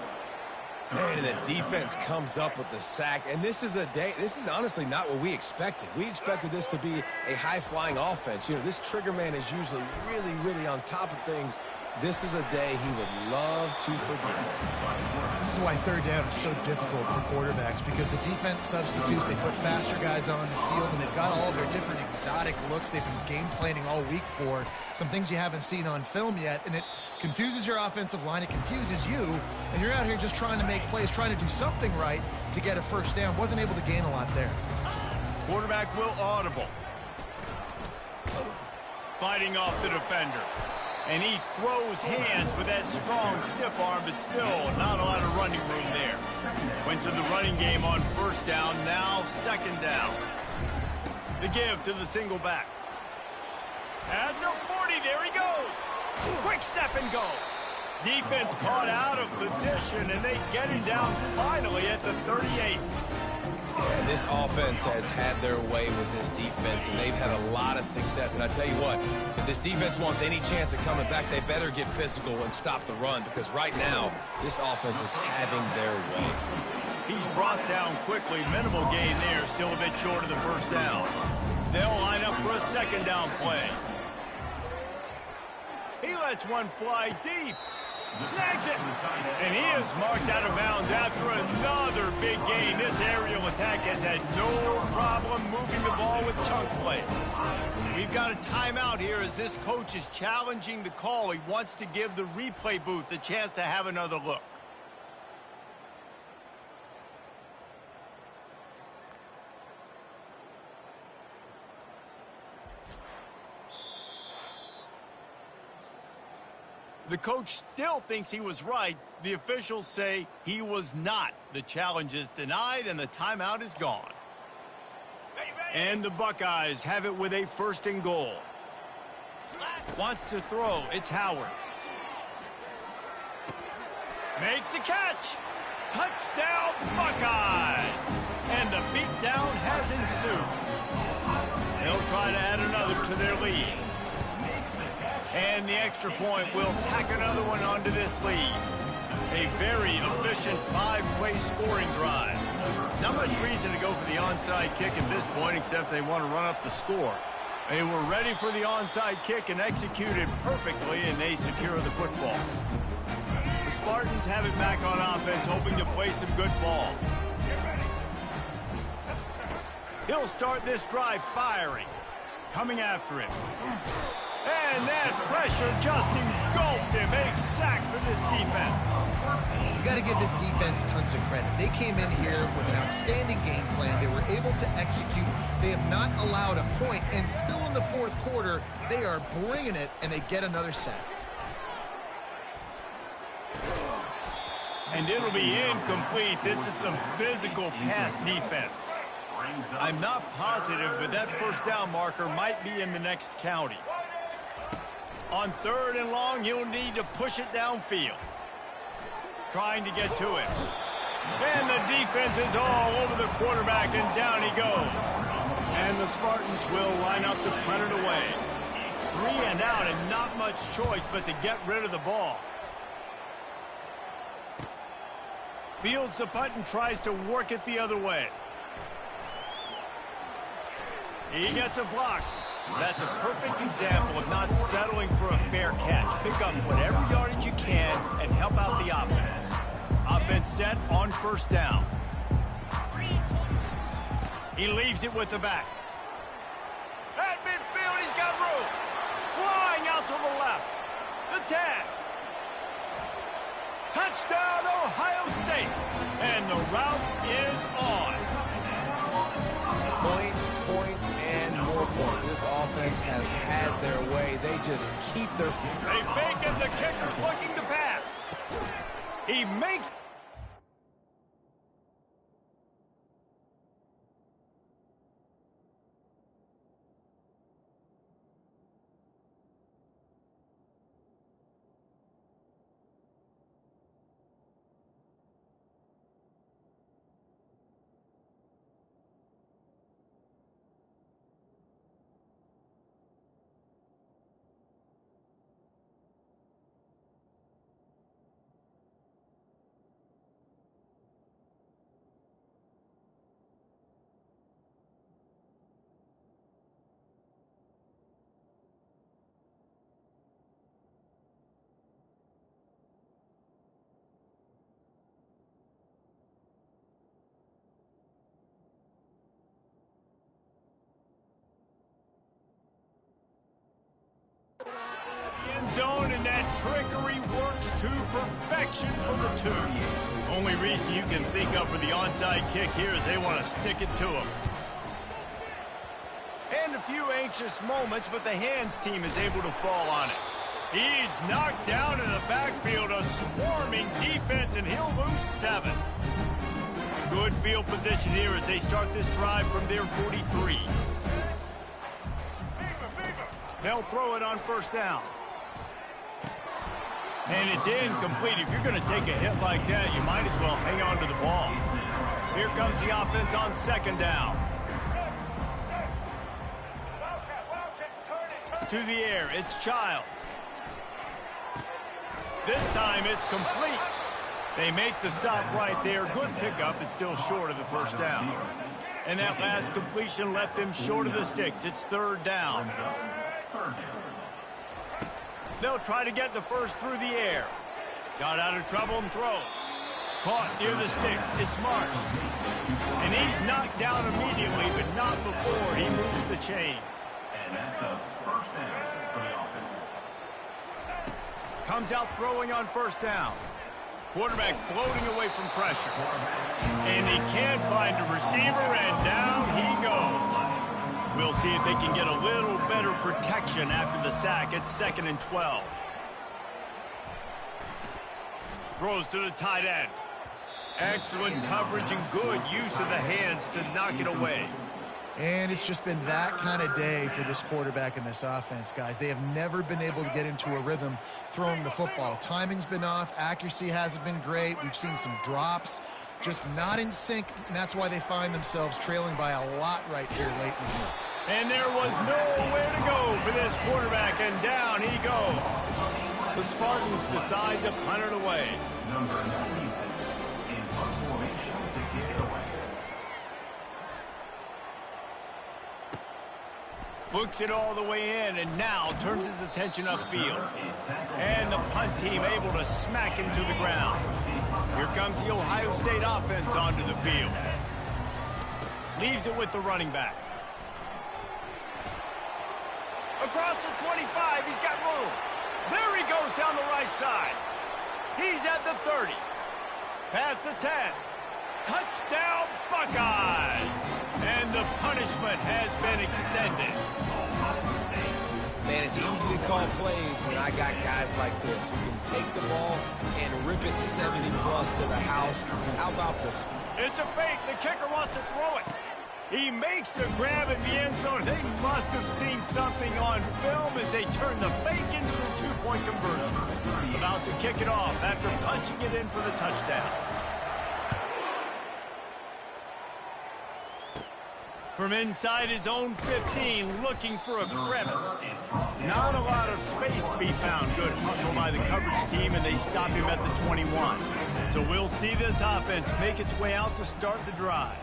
Man, and the defense comes up with the sack, and this is honestly not what we expected. We expected this to be a high-flying offense. You know, this trigger man is usually really, really on top of things. This is a day he would love to forget. This is why third down is so difficult for quarterbacks, because the defense substitutes. They put faster guys on the field, and they've got all their different exotic looks they've been game planning all week for. Some things you haven't seen on film yet, and it confuses your offensive line. It confuses you, and you're out here just trying to make plays, trying to do something right to get a first down. Wasn't able to gain a lot there. Quarterback will audible. Fighting off the defender. And he throws hands with that strong, stiff arm, but still not a lot of running room there. Went to the running game on first down, now 2nd down. The give to the single back. At the 40, there he goes. Quick step and go. Defense caught out of position, and they get him down finally at the 38. And this offense has had their way with this defense, and they've had a lot of success. And I tell you what, if this defense wants any chance of coming back, they better get physical and stop the run, because right now, this offense is having their way. He's brought down quickly. Minimal gain there, still a bit short of the first down. They'll line up for a 2nd down play. He lets one fly deep. Snags it. And he is marked out of bounds after another big gain. This aerial attack has had no problem moving the ball with chunk plays. We've got a timeout here as this coach is challenging the call. He wants to give the replay booth a chance to have another look. The coach still thinks he was right. The officials say he was not. The challenge is denied, and the timeout is gone. And the Buckeyes have it with a 1st and goal. Wants to throw. It's Howard. Makes the catch. Touchdown, Buckeyes. And the beatdown has ensued. They'll try to add another to their lead. And the extra point will tack another one onto this lead. A very efficient 5-play scoring drive. Not much reason to go for the onside kick at this point, except they want to run up the score. They were ready for the onside kick and executed perfectly, and they secure the football. The Spartans have it back on offense, hoping to play some good ball. He'll start this drive firing. Coming after him. And that pressure just engulfed him. A sack for this defense. You got to give this defense tons of credit. They came in here with an outstanding game plan. They were able to execute. They have not allowed a point, and still in the 4th quarter, they are bringing it, and they get another sack. And it'll be incomplete. This is some physical pass defense. I'm not positive, but that first down marker might be in the next county. On 3rd and long, he'll need to push it downfield. Trying to get to it. And the defense is all over the quarterback, and down he goes. And the Spartans will line up to punt it away. 3 and out, and not much choice but to get rid of the ball. Fields the punt and tries to work it the other way. He gets a block. That's a perfect example of not settling for a fair catch. Pick up whatever yardage you can and help out the offense. Offense set on first down. He leaves it with the back. At midfield, he's got room. Flying out to the left. The 10. Touchdown, Ohio State. And the route is on. Points, points, and more points. This offense has had their way. They just keep their... They fake it. The kicker's looking to pass. He makes... zone, and that trickery works to perfection for the 2. Only reason you can think of for the onside kick here is they want to stick it to him. And a few anxious moments, but the hands team is able to fall on it. He's knocked down in the backfield, a swarming defense, and he'll lose 7. Good field position here as they start this drive from their 43. They'll throw it on first down. And it's incomplete. If you're going to take a hit like that, you might as well hang on to the ball. Here comes the offense on second down. To the air, it's Childs. This time it's complete. They make the stop right there. Good pickup. It's still short of the first down. And that last completion left them short of the sticks. It's third down. They'll try to get the first through the air. Got out of trouble and throws. Caught near the sticks. It's Martin. And he's knocked down immediately, but not before he moves the chains. And that's a first down for the offense. Comes out throwing on first down. Quarterback floating away from pressure. And he can't find a receiver, and down he goes. We'll see if they can get a little better protection after the sack. It's 2nd and 12. Throws to the tight end. Excellent coverage and good use of the hands to knock it away. And it's just been that kind of day for this quarterback and this offense, guys. They have never been able to get into a rhythm throwing the football. Timing's been off. Accuracy hasn't been great. We've seen some drops. Just not in sync, and that's why they find themselves trailing by a lot right here late in the game. And there was nowhere to go for this quarterback, and down he goes. The Spartans decide to punt it away. Number 96 in punt formation to kick it away. Books it all the way in, and now turns his attention upfield. And the punt team able to smack him to the ground. Here comes the Ohio State offense onto the field. Leaves it with the running back. Across the 25, he's got room. There he goes down the right side. He's at the 30. Past the 10. Touchdown, Buckeyes! And the punishment has been extended. Man, it's easy to call plays when I got guys like this who can take the ball and rip it 70-plus to the house. How about this? It's a fake. The kicker wants to throw it. He makes the grab in the end zone. They must have seen something on film as they turn the fake into the two-point conversion. About to kick it off after punching it in for the touchdown. From inside his own 15, looking for a crevice. Not a lot of space to be found. Good hustle by the coverage team, and they stop him at the 21. So we'll see this offense make its way out to start the drive.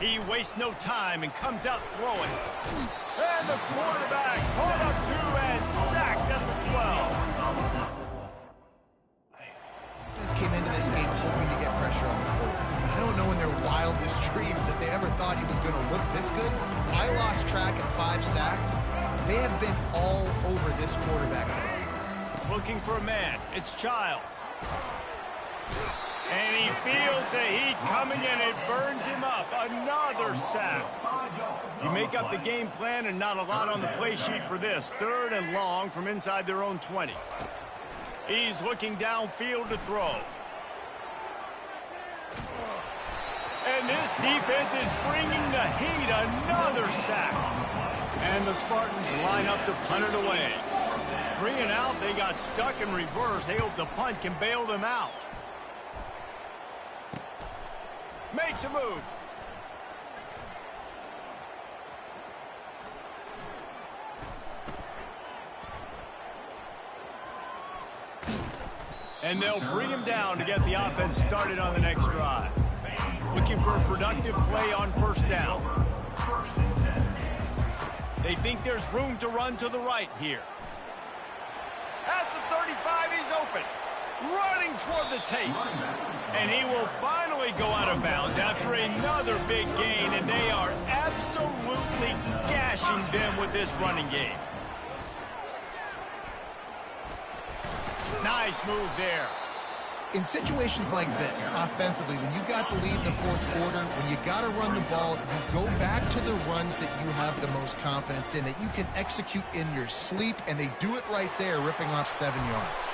He wastes no time and comes out throwing. And the quarterback caught up to and sacked at the 12. Came into this game hoping to get pressure on the quarterback. I don't know in their wildest dreams if they ever thought he was going to look this good. I lost track at 5 sacks. They have been all over this quarterback today. Looking for a man. It's Childs. And he feels the heat coming and it burns him up. Another sack. You make up the game plan and not a lot on the play sheet for this. 3rd and long from inside their own 20. He's looking downfield to throw. And this defense is bringing the heat. Another sack. And the Spartans line up to punt it away. 3 and out. They got stuck in reverse. They hope the punt can bail them out. Makes a move. And they'll bring him down to get the offense started on the next drive. Looking for a productive play on 1st down. They think there's room to run to the right here. At the 35, he's open. Running toward the tape. And he will finally go out of bounds after another big gain, and they are absolutely gashing them with this running game. Nice move there. In situations like this, offensively, when you got the lead in the 4th quarter, when you got to run the ball, you go back to the runs that you have the most confidence in, that you can execute in your sleep, and they do it right there, ripping off 7 yards.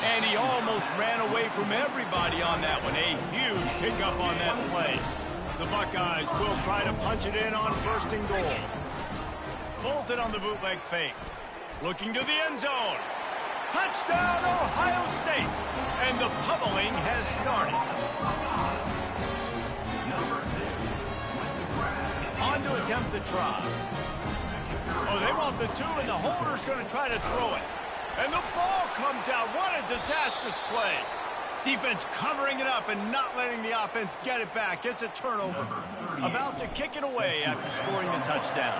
And he almost ran away from everybody on that one. A huge pickup on that play. The Buckeyes will try to punch it in on 1st and goal. Pulls it on the bootleg fake. Looking to the end zone. Touchdown, Ohio State. And the pummeling has started. On to attempt the try. Oh, they want the 2, and the holder's going to try to throw it. And the ball comes out. What a disastrous play. Defense covering it up and not letting the offense get it back. It's a turnover. About to kick it away after scoring the touchdown.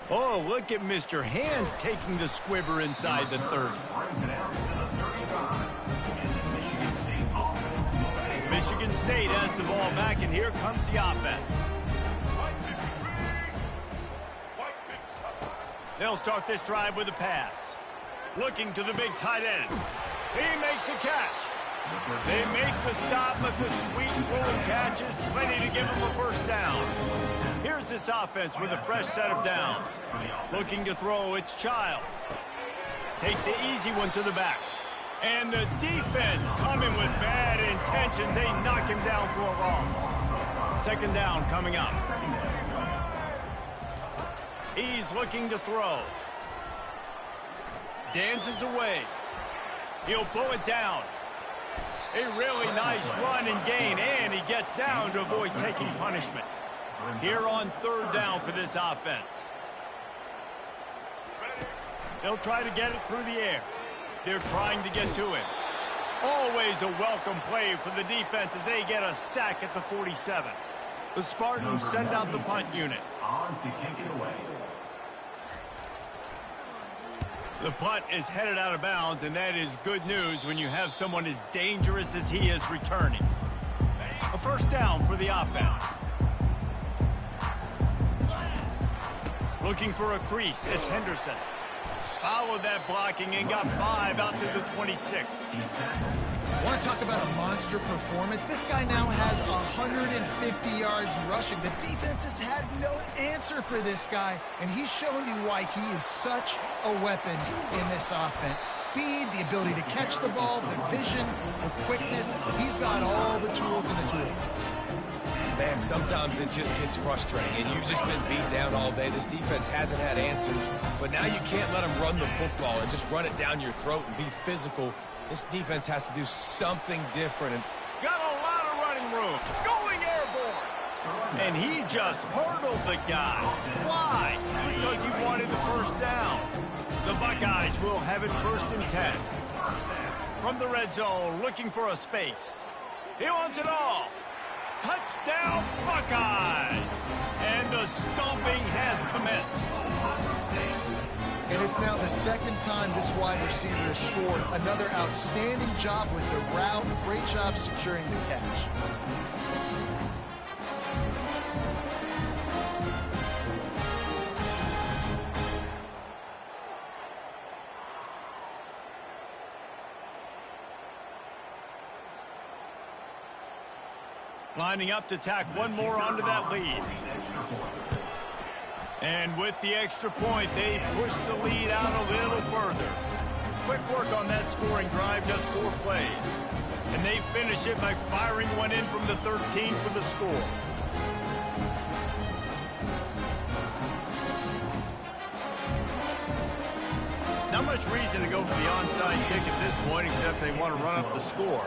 Oh, look at Mr. Hands taking the squibber inside the 30. Michigan State has the ball back, and here comes the offense. They'll start this drive with a pass. Looking to the big tight end. He makes a catch. They make the stop, but the sweet rolling catch is plenty to give him a 1st down. Here's this offense with a fresh set of downs. Looking to throw, it's Childs. Takes the easy one to the back. And the defense coming with bad intentions. They knock him down for a loss. 2nd down coming up. He's looking to throw. Dances away. He'll pull it down. A really nice run and gain, and he gets down to avoid taking punishment. Here on 3rd down for this offense. They'll try to get it through the air. They're trying to get to him. Always a welcome play for the defense as they get a sack at the 47. The Spartans send out the punt unit. On to kick it away. The punt is headed out of bounds, and that is good news when you have someone as dangerous as he is returning. A 1st down for the offense. Looking for a crease, it's Henderson. Followed that blocking and got 5 out to the 26. I want to talk about a monster performance. This guy now has 150 yards rushing. The defense has had no answer for this guy, and he's showing you why he is such a weapon in this offense. Speed, the ability to catch the ball, the vision, the quickness. He's got all the tools in the tool. Man, sometimes it just gets frustrating, and you've just been beat down all day. This defense hasn't had answers, but now you can't let them run the football and just run it down your throat and be physical. This defense has to do something different. And got a lot of running room. Going airborne. And he just hurdled the guy. Why? Because he wanted the 1st down. The Buckeyes will have it 1st and 10. From the red zone, looking for a space. He wants it all. Touchdown, Buckeyes! And the stomping has commenced. And it's now the second time this wide receiver has scored. Another outstanding job with the route. Great job securing the catch. Lining up to tack one more onto that lead. And with the extra point, they push the lead out a little further. Quick work on that scoring drive, just 4 plays. And they finish it by firing one in from the 13 for the score. Not much reason to go for the onside kick at this point, except they want to run up the score.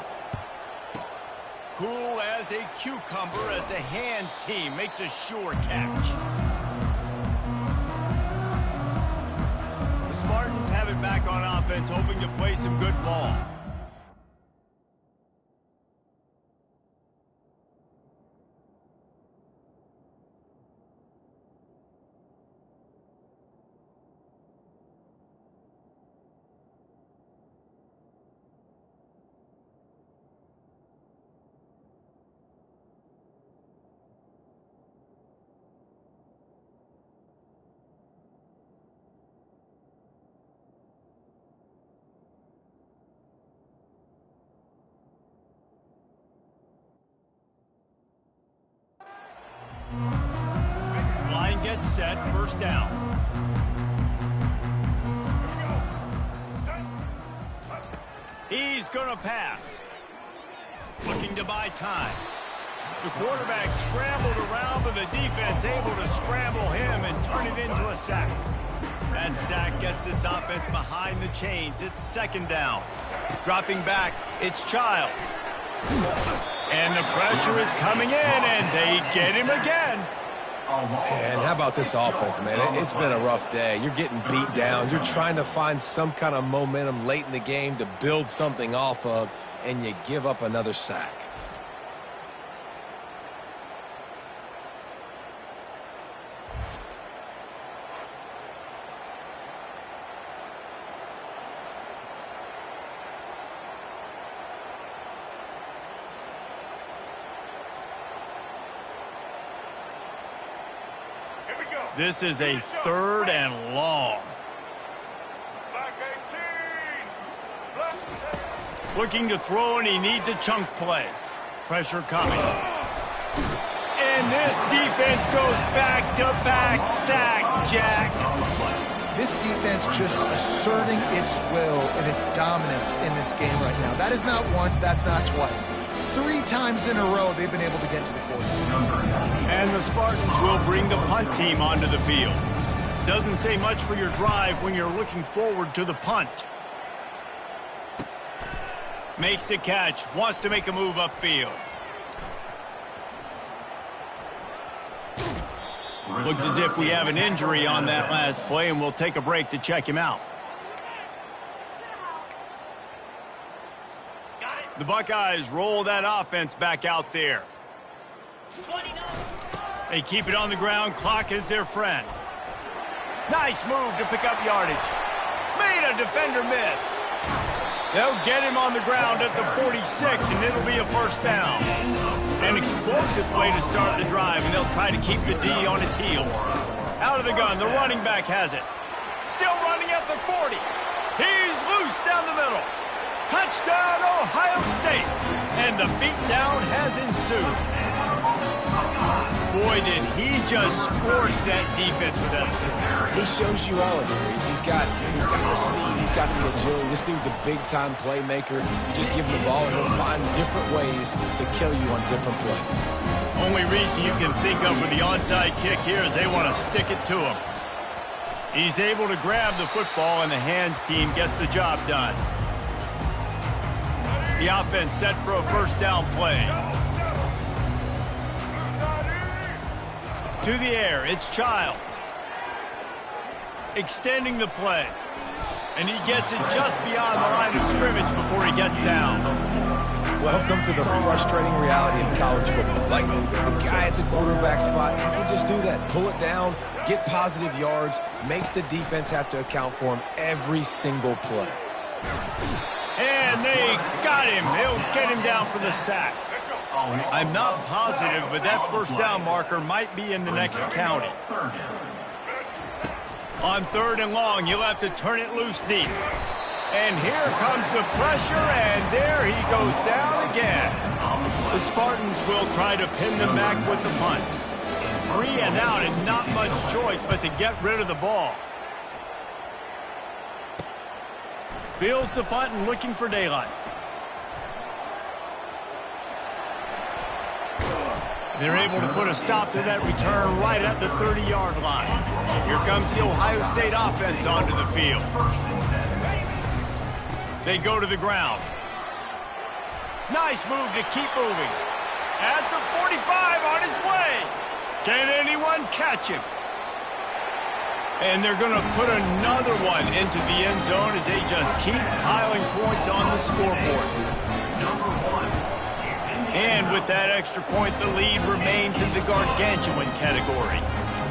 Cool as a cucumber as the hands team makes a sure catch. The Spartans have it back on offense, hoping to play some good ball. Line gets set, first down. He's going to pass. Looking to buy time. The quarterback scrambled around, but the defense able to scramble him and turn it into a sack. That sack gets this offense behind the chains. It's second down. Dropping back, it's Child. And the pressure is coming in, and they get him again. And how about this offense, man? It's been a rough day. You're getting beat down. You're trying to find some kind of momentum late in the game to build something off of, and you give up another sack. This is a third and long. Black 18. Looking to throw, and he needs a chunk play. Pressure coming. And this defense goes back-to-back sack, Jack. This defense just asserting its will and its dominance in this game right now. That is not once, that's not twice. 3 times in a row they've been able to get to the quarterback. And the Spartans will bring the punt team onto the field. Doesn't say much for your drive when you're looking forward to the punt. Makes the catch, wants to make a move upfield. Looks as if we have an injury on that last play, and we'll take a break to check him out. The Buckeyes roll that offense back out there. They keep it on the ground. Clock is their friend. Nice move to pick up yardage. Made a defender miss. They'll get him on the ground at the 46, and it'll be a first down. An explosive way to start the drive, and they'll try to keep the D on its heels. Out of the gun, the running back has it. Still running at the 40. He's loose down the middle. Touchdown, Ohio State. And the beatdown has ensued. Boy, did he just scorch that defense with that score. He shows you all of it, Reese. He's got the speed, he's got the agility. This dude's a big-time playmaker. You just give him the ball, and he'll find different ways to kill you on different plays. Only reason you can think of for the onside kick here is they want to stick it to him. He's able to grab the football, and the hands team gets the job done. The offense set for a first down play. To the air, it's Childs. Extending the play. And he gets it just beyond the line of scrimmage before he gets down. Welcome to the frustrating reality of college football. Like, the guy at the quarterback spot, he can just do that. Pull it down, get positive yards, makes the defense have to account for him every single play. And they got him. They'll get him down for the sack. I'm not positive, but that first down marker might be in the next county. On 3rd and long, you'll have to turn it loose deep. And here comes the pressure, and there he goes down again. The Spartans will try to pin them back with the punt. 3 and out, and not much choice but to get rid of the ball. Fields the punt and looking for daylight. They're able to put a stop to that return right at the 30-yard line. Here comes the Ohio State offense onto the field. They go to the ground. Nice move to keep moving. At the 45 on his way. Can anyone catch him? And they're going to put another one into the end zone as they just keep piling points on the scoreboard. And with that extra point, the lead remains in the gargantuan category.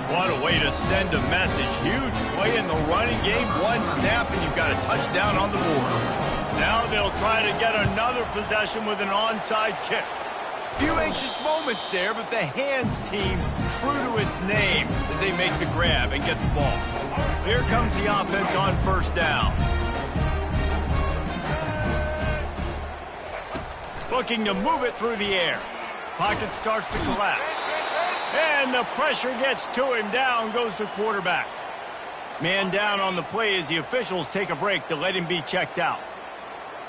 What a way to send a message. Huge play in the running game. One snap, and you've got a touchdown on the board. Now they'll try to get another possession with an onside kick. Few anxious moments there, but the hands team true to its name as they make the grab and get the ball. Here comes the offense on 1st down. Looking to move it through the air. Pocket starts to collapse. And the pressure gets to him. Down goes the quarterback. Man down on the play as the officials take a break to let him be checked out.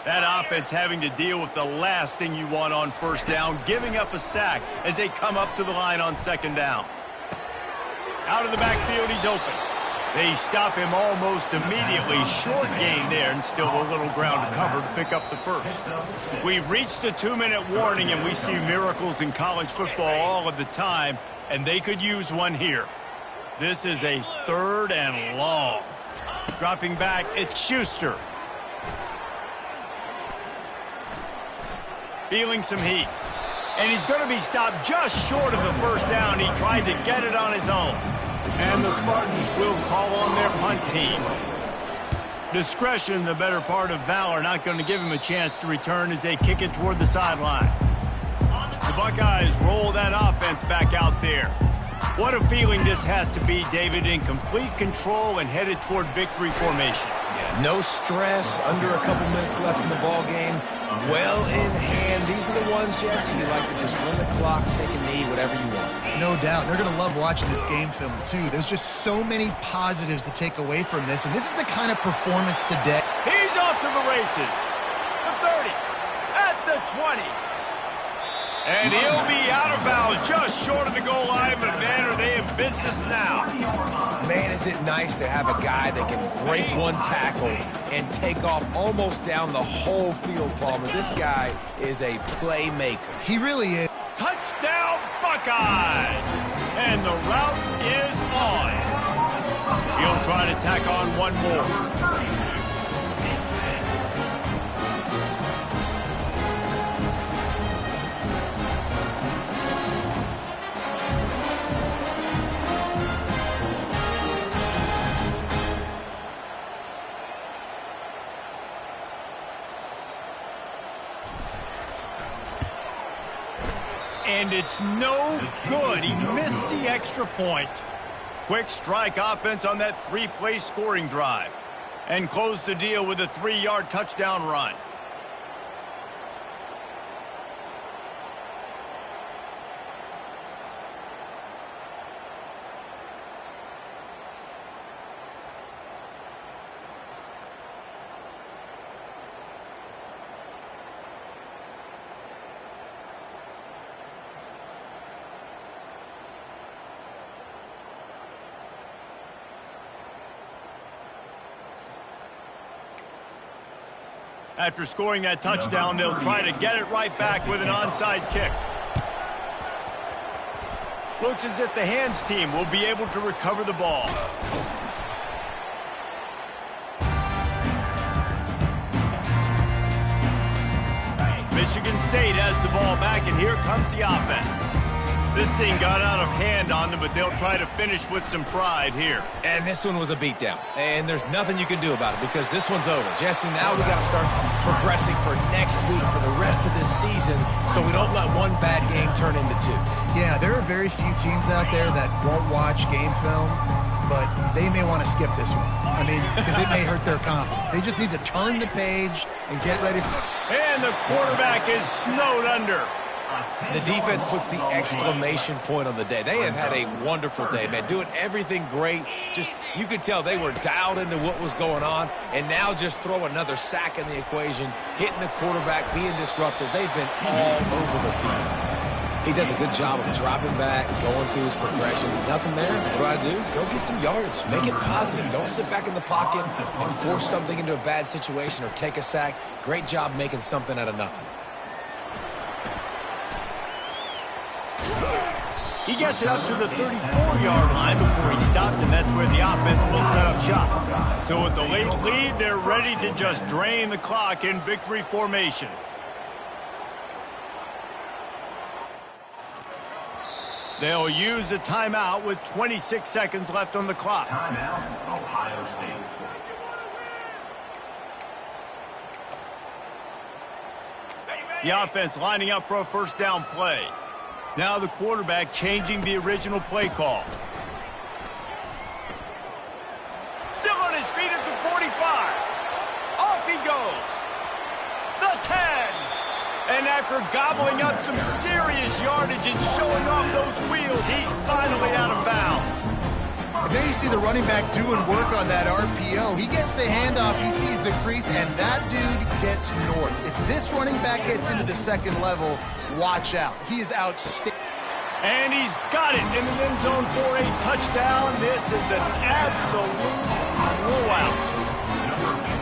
That offense having to deal with the last thing you want on 1st down, giving up a sack as they come up to the line on 2nd down. Out of the backfield, he's open. They stop him almost immediately. Short gain there, and still a little ground to cover to pick up the first. We've reached the 2-minute warning, and we see miracles in college football all of the time, and they could use one here. This is a 3rd and long. Dropping back, it's Schuster. Feeling some heat. And he's going to be stopped just short of the 1st down. He tried to get it on his own. And the Spartans will call on their punt team. Discretion, the better part of valor, not going to give him a chance to return as they kick it toward the sideline. The Buckeyes roll that offense back out there. What a feeling this has to be, David, in complete control and headed toward victory formation. Yeah, no stress, under a couple minutes left in the ball game. Well in hand. These are the ones, Jesse, you like to just run the clock, take a knee, whatever you want. No doubt. They're going to love watching this game film, too. There's just so many positives to take away from this, and this is the kind of performance today. He's off to the races. The 30, at the 20. And he'll be out of bounds just short of the goal line, but man, are they in business now. Man, is it nice to have a guy that can break one tackle and take off almost down the whole field, Palmer. This guy is a playmaker. He really is. Touchdown, Buckeyes! And the route is on. He'll try to tack on one more. And it's no good. He missed the extra point. Quick strike offense on that 3-play scoring drive. And close the deal with a 3-yard touchdown run. After scoring that touchdown, they'll try to get it right back with an onside kick. Looks as if the hands team will be able to recover the ball. Michigan State has the ball back, and here comes the offense. This thing got out of hand on them, but they'll try to finish with some pride here. And this one was a beatdown. And there's nothing you can do about it because this one's over. Jesse, now we got to start progressing for next week, for the rest of this season, so we don't let one bad game turn into two. Yeah, there are very few teams out there that won't watch game film, but they may want to skip this one. I mean, because it may hurt their confidence. They just need to turn the page and get ready. And the quarterback is snowed under. The defense puts the exclamation point on the day. They have had a wonderful day, man, doing everything great. Just, you could tell they were dialed into what was going on, and now just throw another sack in the equation, hitting the quarterback, being disruptive. They've been all over the field. He does a good job of dropping back, going through his progressions. Nothing there. What do? Go get some yardage. Make it positive. Don't sit back in the pocket and force something into a bad situation or take a sack. Great job making something out of nothing. He gets it up to the 34-yard line before he stopped, and that's where the offense will set up shop. So with the late lead, they're ready to just drain the clock in victory formation. They'll use a timeout with 26 seconds left on the clock. Timeout, Ohio State. The offense lining up for a first down play. Now the quarterback changing the original play call. Still on his feet at the 45. Off he goes. The 10. And after gobbling up some serious yardage and showing off those wheels, he's finally out of bounds. And there you see the running back doing work on that RPO. He gets the handoff, he sees the crease, and that dude gets north. If this running back gets into the second level, watch out. He is outstanding. And he's got it in the end zone for a touchdown. This is an absolute blowout.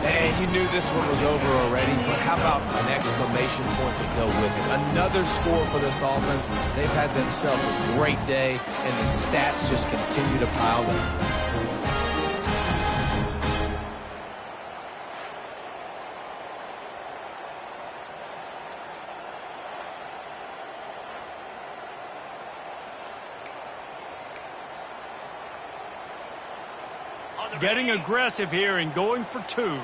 And you knew this one was over already, but how about an exclamation point to go with it? Another score for this offense. They've had themselves a great day, and the stats just continue to pile up. Getting aggressive here and going for two.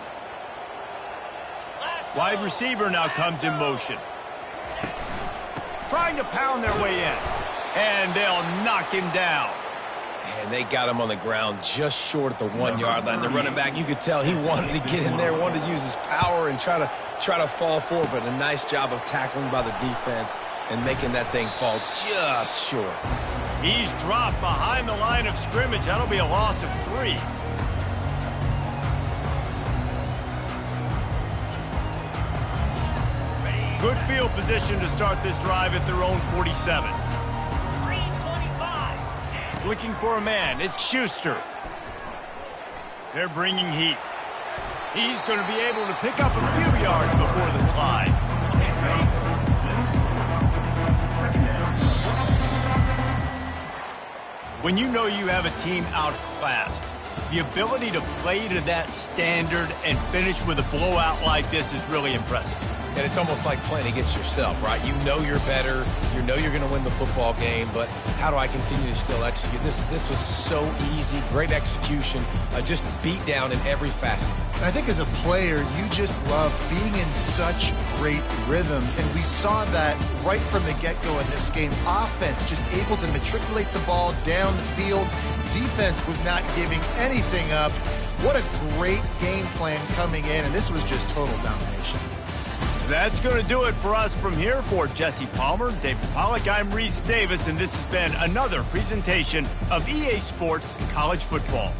Wide receiver now comes in motion. Trying to pound their way in. And they'll knock him down. And they got him on the ground just short at the 1 yard line. The running back, you could tell he wanted to get in there, wanted to use his power and try to fall forward, but a nice job of tackling by the defense and making that thing fall just short. He's dropped behind the line of scrimmage. That'll be a loss of 3. Good field position to start this drive at their own 47. 325. Looking for a man. It's Schuster. They're bringing heat. He's going to be able to pick up a few yards before the slide. When you know you have a team outclassed, the ability to play to that standard and finish with a blowout like this is really impressive. And it's almost like playing against yourself, right? You know you're better. You know you're going to win the football game, but how do I continue to still execute? This was so easy. Great execution. Just beat down in every facet. I think as a player, you just love being in such great rhythm, and we saw that right from the get-go in this game. Offense just able to matriculate the ball down the field. Defense was not giving anything up. What a great game plan coming in, and this was just total domination. That's going to do it for us from here. For Jesse Palmer, David Pollack, I'm Reese Davis, and this has been another presentation of EA Sports College Football.